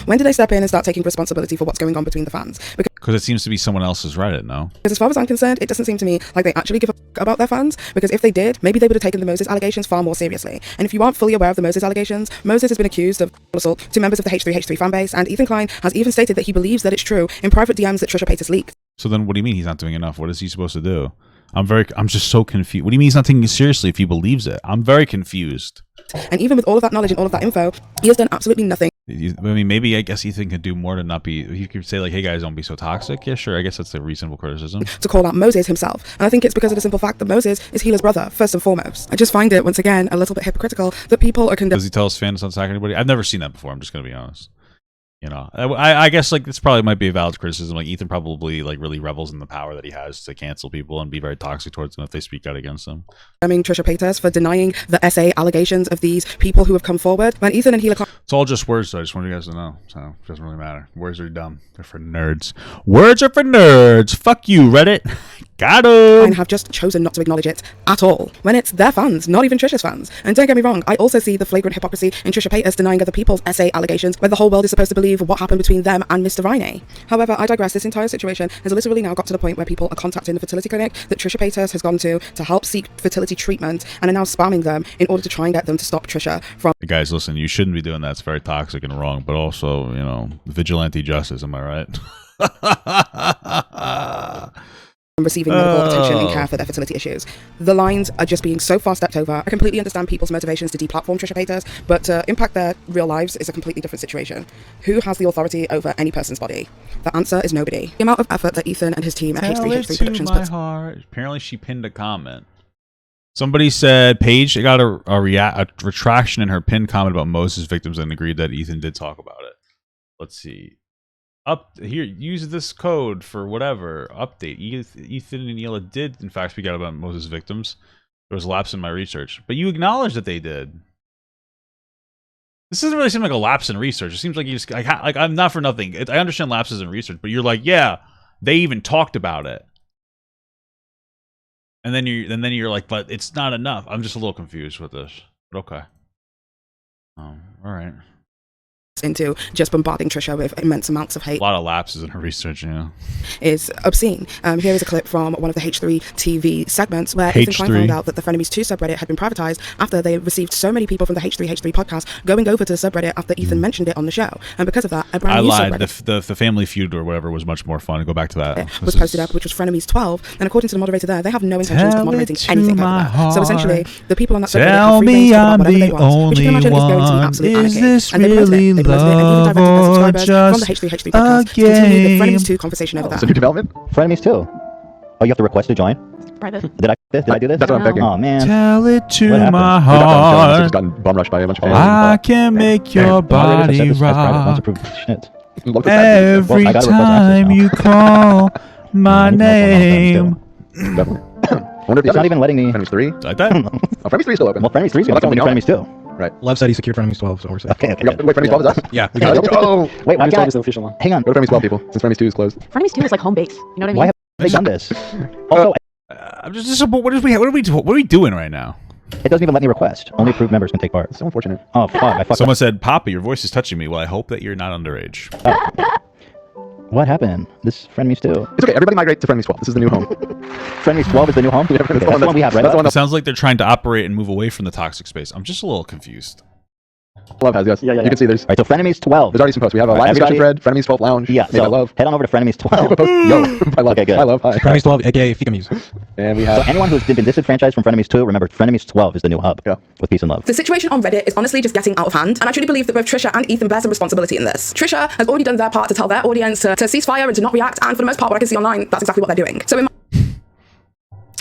When do they step in and start taking responsibility for what's going on between the fans? Because it seems to be someone else's Reddit, no? Because as far as I'm concerned, it doesn't seem to me like they actually give a fuck about their fans, because if they did, maybe they would have taken the Moses allegations far more seriously. And if you aren't fully aware of the Moses allegations, Moses has been accused of assault to members of the H3 fanbase, and Ethan Klein has even stated that he believes that it's true in private DMs that Trisha Paytas leaked. So then what do you mean he's not doing enough? What is he supposed to do? I'm just so confused. What do you mean he's not taking it seriously if he believes it? I'm very confused. And even with all of that knowledge and all of that info, he has done absolutely nothing. I mean, maybe I guess Ethan could do more to not be. He could say like, "Hey guys, don't be so toxic." Yeah, sure. I guess that's a reasonable criticism. To call out Moses himself, and I think it's because of the simple fact that Moses is Healer's brother first and foremost. I just find it once again a little bit hypocritical that people are Does he tell his fans not to attack anybody? I've never seen that before. I'm just gonna be honest. You know, I guess like this probably might be a valid criticism. Like Ethan probably like really revels in the power that he has to cancel people and be very toxic towards them if they speak out against them. Trisha Paytas for denying the essay allegations of these people who have come forward. When Ethan and Hila It's all just words, so I just want you guys to know. So it doesn't really matter. Words are dumb. They're for nerds. Words are for nerds. Fuck you, Reddit. Got him. have just chosen not to acknowledge it at all when it's their fans, not even Trisha's fans. And don't get me wrong, I also see the flagrant hypocrisy in Trisha Paytas denying other people's essay allegations when the whole world is supposed to believe what happened between them and Mr. Riney. However, I digress. This entire situation has literally now got to the point where people are contacting the fertility clinic that Trisha Paytas has gone to help seek fertility treatment and are now spamming them in order to try and get them to stop Trisha from... Hey guys, listen, you shouldn't be doing that. It's very toxic and wrong, but also, you know, vigilante justice, am I right? receiving medical attention and care for their fertility issues. The lines are just being so far stepped over. I completely understand people's motivations to deplatform Trisha Paytas, but to impact their real lives is a completely different situation. Who has the authority over any person's body? The answer is nobody. The amount of effort that Ethan and his team at H3 Productions puts... Apparently she pinned a comment. Somebody said Paige got a retraction in her pinned comment about Moses victims and agreed that Ethan did talk about it. Let's see. Up here, use this code for whatever update. Ethan and Hila did in fact speak out about Moses victims. There was a lapse in my research, but you acknowledge that they did. This doesn't really seem like a lapse in research. It seems like you just like I'm not for nothing. I understand lapses in research, but you're like, yeah, they even talked about it, and then you're like, but it's not enough. I'm just a little confused with this. But okay. Oh, all right. Into just bombarding Trisha with immense amounts of hate. A lot of lapses in her research, yeah. Is obscene. Here is a clip from one of the H3 TV segments where Ethan Klein found out that the Frenemies 2 subreddit had been privatized after they received so many people from the H3 podcast going over to the subreddit after Ethan mentioned it on the show. And because of that, a brand new subreddit... The Family Feud or whatever was much more fun. Go back to that. Was posted up, which was Frenemies 12. And according to the moderator there, they have no intentions of moderating anything over there. So essentially, the people on that subreddit have free reign to talk about whatever they want, which you can imagine is going to be absolute anarchy. And they promoted it. They promoted it and even directed their subscribers from the H3 podcast to continue the Frenemies 2 conversation over there. It's a new development? Frenemies 2. Oh, you have to request to join? Private. Did I do this? That's what I'm thinking. Oh, man. Tell it to my heart. Just gotten bum rushed by a bunch of fans. I can make your body rock. Every time you call my name. It's not even letting me. Frenemies 3? Like that? Oh, Frenemies 3 is still open. Well, Frenemies 3 is going to be Frenemies 2. Right. Lev said he secured Frenemies 12, so we're safe. Okay. Wait, Frenemies 12 is us? Yeah. We gotta go. Wait, why Frenemies 12 is the official one. Hang on. Go to Frenemies 12, people, since Frenemies 2 is closed. Frenemies 2 is like home base. You know what I mean? Why have they done this? Also, I'm just what are we doing right now? It doesn't even let me request. Only approved members can take part. It's so unfortunate. Oh, fuck. I fucked Someone up. said, Papa, your voice is touching me. Well, I hope that you're not underage. What happened? This Frenemies 2. It's okay. Everybody migrate to Frenemies 12. This is the new home. Frenemies 12 is the new home? Yeah, Okay, that's the one we have, right? It sounds like they're trying to operate and move away from the toxic space. I'm just a little confused. Love has, yes. Yeah. You can see there's... All right, so Frenemies 12. There's already some posts. We have a live discussion thread, Frenemies 12 Lounge. Yeah, so Love. head on over to Frenemies 12. Yo, I love. Okay, good. I love. Hi. Frenemies 12, aka Fikamies. And we have... So anyone who's been disenfranchised from Frenemies 2, remember, Frenemies 12 is the new hub. Yeah. With peace and love. The situation on Reddit is honestly just getting out of hand, and I truly believe that both Trisha and Ethan bear some responsibility in this. Trisha has already done their part to tell their audience to cease fire and to not react, and for the most part, what I can see online, that's exactly what they're doing. So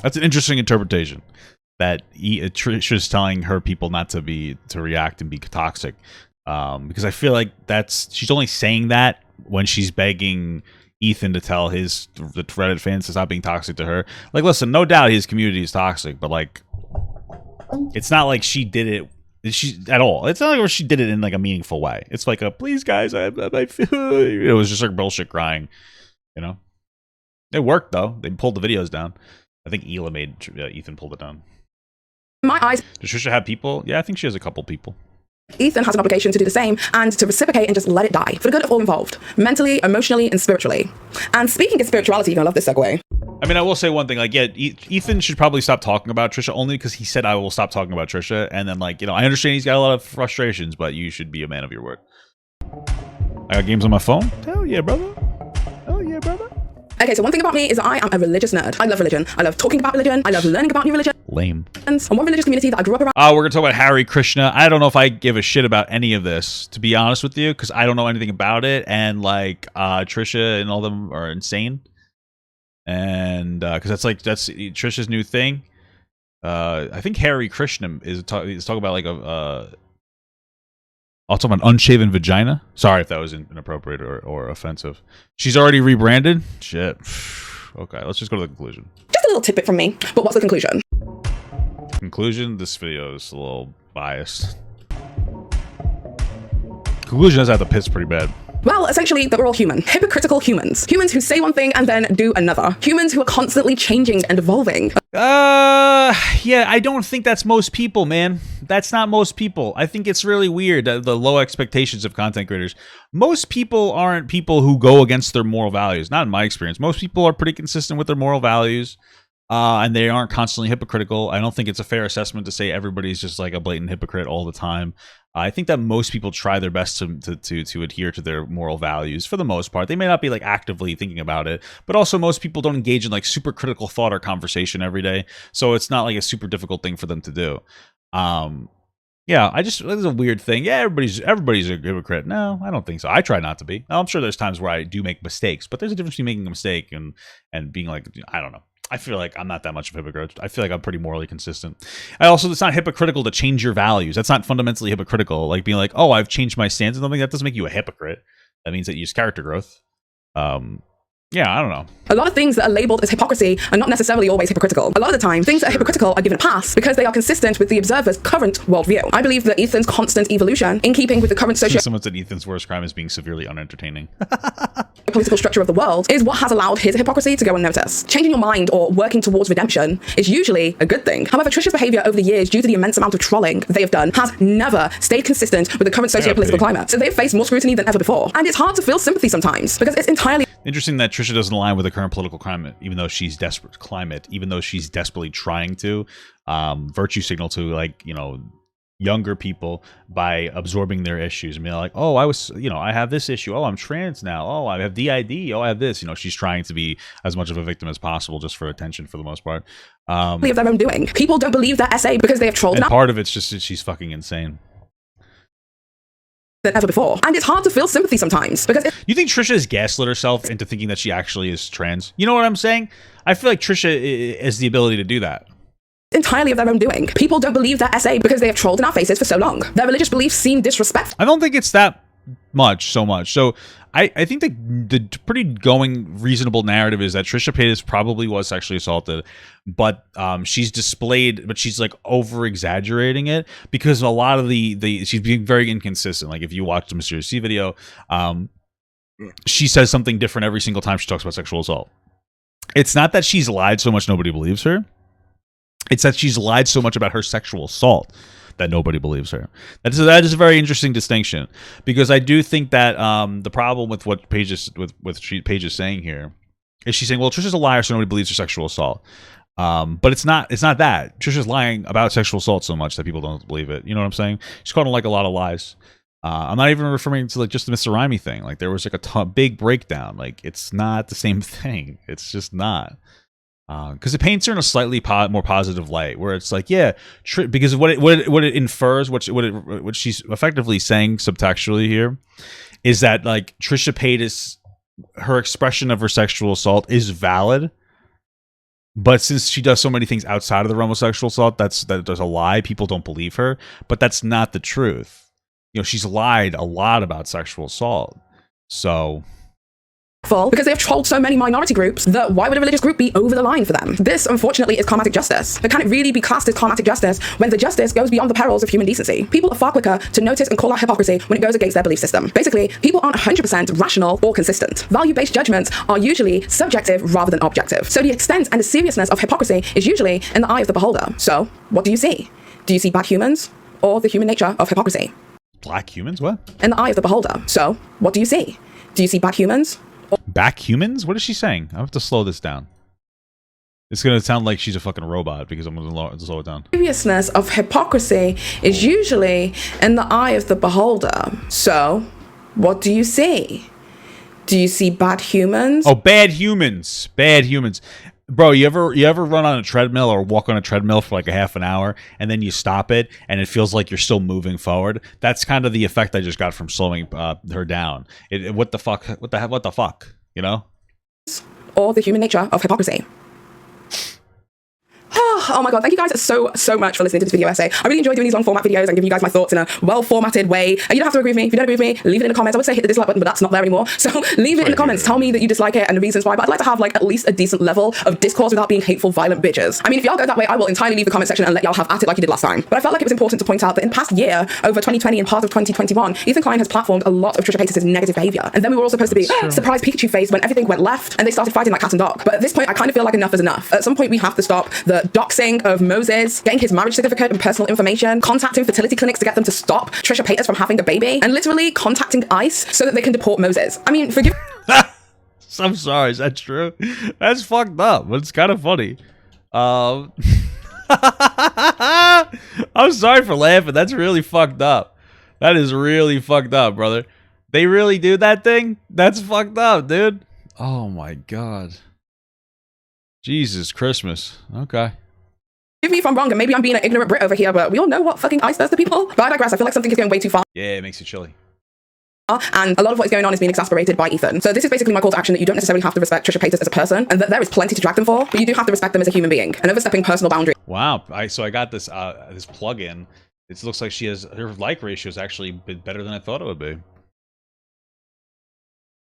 That's an interesting interpretation. That Trisha's telling her people not to react and be toxic. Because I feel like she's only saying that when she's begging Ethan to tell the Reddit fans to stop being toxic to her. Like, listen, no doubt his community is toxic, but like, it's not like she did it. At all. It's not like she did it in like a meaningful way. It's like a please guys, I feel. It was just like bullshit crying. You know, it worked though. They pulled the videos down. I think Hila made Ethan pulled it down. my eyes... Does Trisha have people? Yeah, I think she has a couple people. Ethan has an obligation to do the same and to reciprocate and just let it die for the good of all involved, mentally, emotionally, and spiritually. And speaking of spirituality, I love this segue. I mean, I will say one thing. Like, yeah, Ethan should probably stop talking about Trisha only because he said I will stop talking about Trisha. And then, like, you know, I understand he's got a lot of frustrations, but you should be a man of your word. I got games on my phone. Hell yeah, brother. Hell yeah, brother. Okay, so one thing about me is that I am a religious nerd. I love religion. I love talking about religion. I love learning about new religion. Lame. And one religious community that I grew up around. We're going to talk about Hare Krishna. I don't know if I give a shit about any of this, to be honest with you, because I don't know anything about it. And, like, Trisha and all them are insane. And, because that's Trisha's new thing. I think Hare Krishna is talking about, like, Also, an unshaven vagina. Sorry if that was inappropriate or offensive. She's already rebranded? Shit. Okay, let's just go to the conclusion. Just a little tidbit from me, but what's the conclusion? Conclusion, this video is a little biased. Conclusion is I have to piss pretty bad. Well, essentially, that we're all human. Hypocritical humans. Humans who say one thing and then do another. Humans who are constantly changing and evolving. Yeah, I don't think that's most people, man. That's not most people. I think it's really weird, the low expectations of content creators. Most people aren't people who go against their moral values. Not in my experience. Most people are pretty consistent with their moral values. And they aren't constantly hypocritical. I don't think it's a fair assessment to say everybody's just like a blatant hypocrite all the time. I think that most people try their best to adhere to their moral values for the most part. They may not be like actively thinking about it, but also most people don't engage in like super critical thought or conversation every day. So it's not like a super difficult thing for them to do. Yeah, it's a weird thing. Yeah, everybody's a hypocrite. No, I don't think so. I try not to be. Now, I'm sure there's times where I do make mistakes, but there's a difference between making a mistake and being like, I don't know. I feel like I'm not that much of a hypocrite. I feel like I'm pretty morally consistent. It's not hypocritical to change your values. That's not fundamentally hypocritical. Like being like, oh, I've changed my stance on something. That doesn't make you a hypocrite. That means that you use character growth. Yeah, I don't know. A lot of things that are labeled as hypocrisy are not necessarily always hypocritical. A lot of the time, things that are hypocritical are given a pass because they are consistent with the observer's current worldview. I believe that Ethan's constant evolution, in keeping with the current Someone said Ethan's worst crime is being severely unentertaining. political structure of the world, is what has allowed his hypocrisy to go unnoticed. Changing your mind or working towards redemption is usually a good thing. However, Trisha's behavior over the years, due to the immense amount of trolling they have done, has never stayed consistent with the current socio-political climate. So they've faced more scrutiny than ever before. And it's hard to feel sympathy sometimes because it's entirely interesting that Trisha doesn't align with the current political climate, even though she's desperately trying to virtue signal to, like, you know, younger people by absorbing their issues and being like, oh, I have this issue. Oh, I'm trans now. Oh, I have DID. Oh, I have this. You know, she's trying to be as much of a victim as possible just for attention for the most part. of their own doing. People don't believe their essay because they have trolled and part of it's just that she's fucking insane than ever before. And it's hard to feel sympathy sometimes because you think Trisha has gaslit herself into thinking that she actually is trans? You know what I'm saying? I feel like Trisha has the ability to do that. Entirely of their own doing. People don't believe their essay because they have trolled in our faces for so long. Their religious beliefs seem disrespectful. I don't think it's that so much. So I think the pretty going reasonable narrative is that Trisha Paytas probably was sexually assaulted, but she's like over exaggerating it because a lot of she's being very inconsistent. Like if you watch the Mysterious C video, she says something different every single time she talks about sexual assault. It's not that she's lied so much nobody believes her. It's that she's lied so much about her sexual assault that nobody believes her. That is a very interesting distinction, because I do think that the problem with what Paige is saying here is she's saying, well, Trisha's a liar, so nobody believes her sexual assault. But it's not that. Trisha's lying about sexual assault so much that people don't believe it. You know what I'm saying? She's calling like a lot of lies. I'm not even referring to like just the Mr. Rhyme thing. Like there was like a big breakdown. Like it's not the same thing. It's just not. Because it paints her in a slightly more positive light, where it's like, yeah, because what it infers, what she's effectively saying subtextually here, is that like Trisha Paytas, her expression of her sexual assault is valid, but since she does so many things outside of the realm of sexual assault, that's a lie. People don't believe her, but that's not the truth. You know, she's lied a lot about sexual assault, so. Because they have trolled so many minority groups that why would a religious group be over the line for them? This, unfortunately, is karmatic justice. But can it really be classed as karmatic justice when the justice goes beyond the perils of human decency? People are far quicker to notice and call out hypocrisy when it goes against their belief system. Basically, people aren't 100% rational or consistent. Value-based judgments are usually subjective rather than objective. So the extent and the seriousness of hypocrisy is usually in the eye of the beholder. So, what do you see? Do you see bad humans or the human nature of hypocrisy? Black humans? What? In the eye of the beholder. So, what do you see? Do you see bad humans? Back humans? What is she saying? I have to slow this down. It's going to sound like she's a fucking robot because I'm going to slow it down. Seriousness of hypocrisy is usually in the eye of the beholder. So, what do you see? Do you see bad humans? Oh, bad humans. Bad humans. Bro, you ever run on a treadmill or walk on a treadmill for like a half an hour and then you stop it and it feels like you're still moving forward? That's kind of the effect I just got from slowing her down. What the fuck? What the fuck? You know? Or the human nature of hypocrisy. Oh my god, thank you guys so much for listening to this video essay. I really enjoy doing these long format videos and giving you guys my thoughts in a well formatted way. You don't have to agree with me. If you don't agree with me, leave it in the comments. I would say hit the dislike button, but that's not there anymore. So leave it in the comments. Tell me that you dislike it and the reasons why. But I'd like to have like at least a decent level of discourse without being hateful, violent bitches. I mean, if y'all go that way, I will entirely leave the comment section and let y'all have at it like you did last time. But I felt like it was important to point out that in the past year, over 2020 and part of 2021, Ethan Klein has platformed a lot of Trisha Paytas' negative behavior. And then we were all supposed to be surprised Pikachu phase when everything went left and they started fighting like cat and dog. But at this point, I kind of feel like enough is enough. At some point, we have to stop the doxing of Moses, getting his marriage certificate and personal information, contacting fertility clinics to get them to stop Trisha Paytas from having a baby, and literally contacting ICE so that they can deport Moses. I mean, forgive. I'm sorry, is that true? That's fucked up, but it's kind of funny. I'm sorry for laughing. That's really fucked up. That is really fucked up, brother. They really do that thing? That's fucked up, dude. Oh my god. Jesus Christmas. Okay. Forgive me if I'm wrong, and maybe I'm being an ignorant Brit over here, but we all know what fucking ICE does to people. But I digress. I feel like something is going way too far. Yeah, it makes you chilly. And a lot of what is going on is being exacerbated by Ethan. So this is basically my call to action that you don't necessarily have to respect Trisha Paytas as a person, and that there is plenty to drag them for, but you do have to respect them as a human being. And overstepping personal boundaries. Wow. So I got this this plugin. It looks like she has her like ratio is actually better than I thought it would be.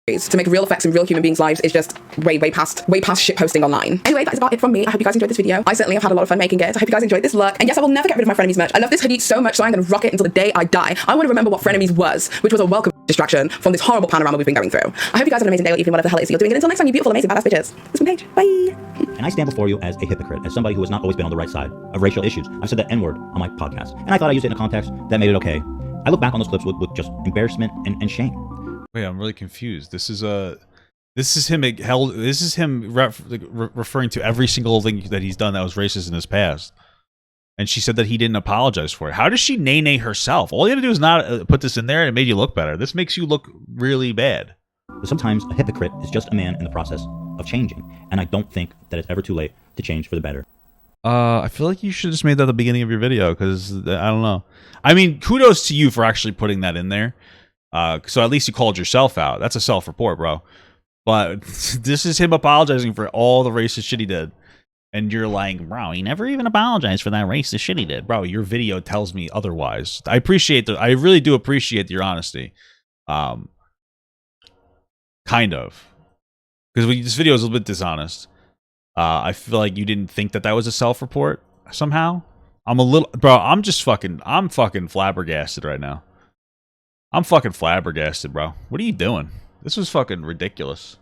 To make real effects in real human beings' lives is just way past shit posting online. Anyway, that is about it from me. I hope you guys enjoyed this video. I certainly have had a lot of fun making it. I hope you guys enjoyed this look. And yes, I will never get rid of my Frenemies merch. I love this hoodie so much, so I'm gonna rock it until the day I die. I want to remember what Frenemies was, which was a welcome distraction from this horrible panorama we've been going through. I hope you guys have an amazing day or evening, whatever the hell it is you're doing. And until next time, you beautiful, amazing, badass bitches. This is Paige. Bye. And I stand before you as a hypocrite, as somebody who has not always been on the right side of racial issues. I've said the N-word on my podcast, and I thought I used it in a context that made it okay. I look back on those clips with just embarrassment and shame. Wait, I'm really confused. This is him referring to every single thing that he's done that was racist in his past. And she said that he didn't apologize for it. How does she nay herself? All you have to do is not put this in there and it made you look better. This makes you look really bad. But sometimes a hypocrite is just a man in the process of changing. And I don't think that it's ever too late to change for the better. I feel like you should have just made that at the beginning of your video because I don't know. I mean, kudos to you for actually putting that in there. So at least you called yourself out. That's a self-report, bro. But this is him apologizing for all the racist shit he did. And you're like, bro, he never even apologized for that racist shit he did. Bro, your video tells me otherwise. I really do appreciate your honesty. Kind of. Because this video is a little bit dishonest. I feel like you didn't think that was a self-report somehow. I'm fucking flabbergasted right now. I'm fucking flabbergasted, bro. What are you doing? This was fucking ridiculous.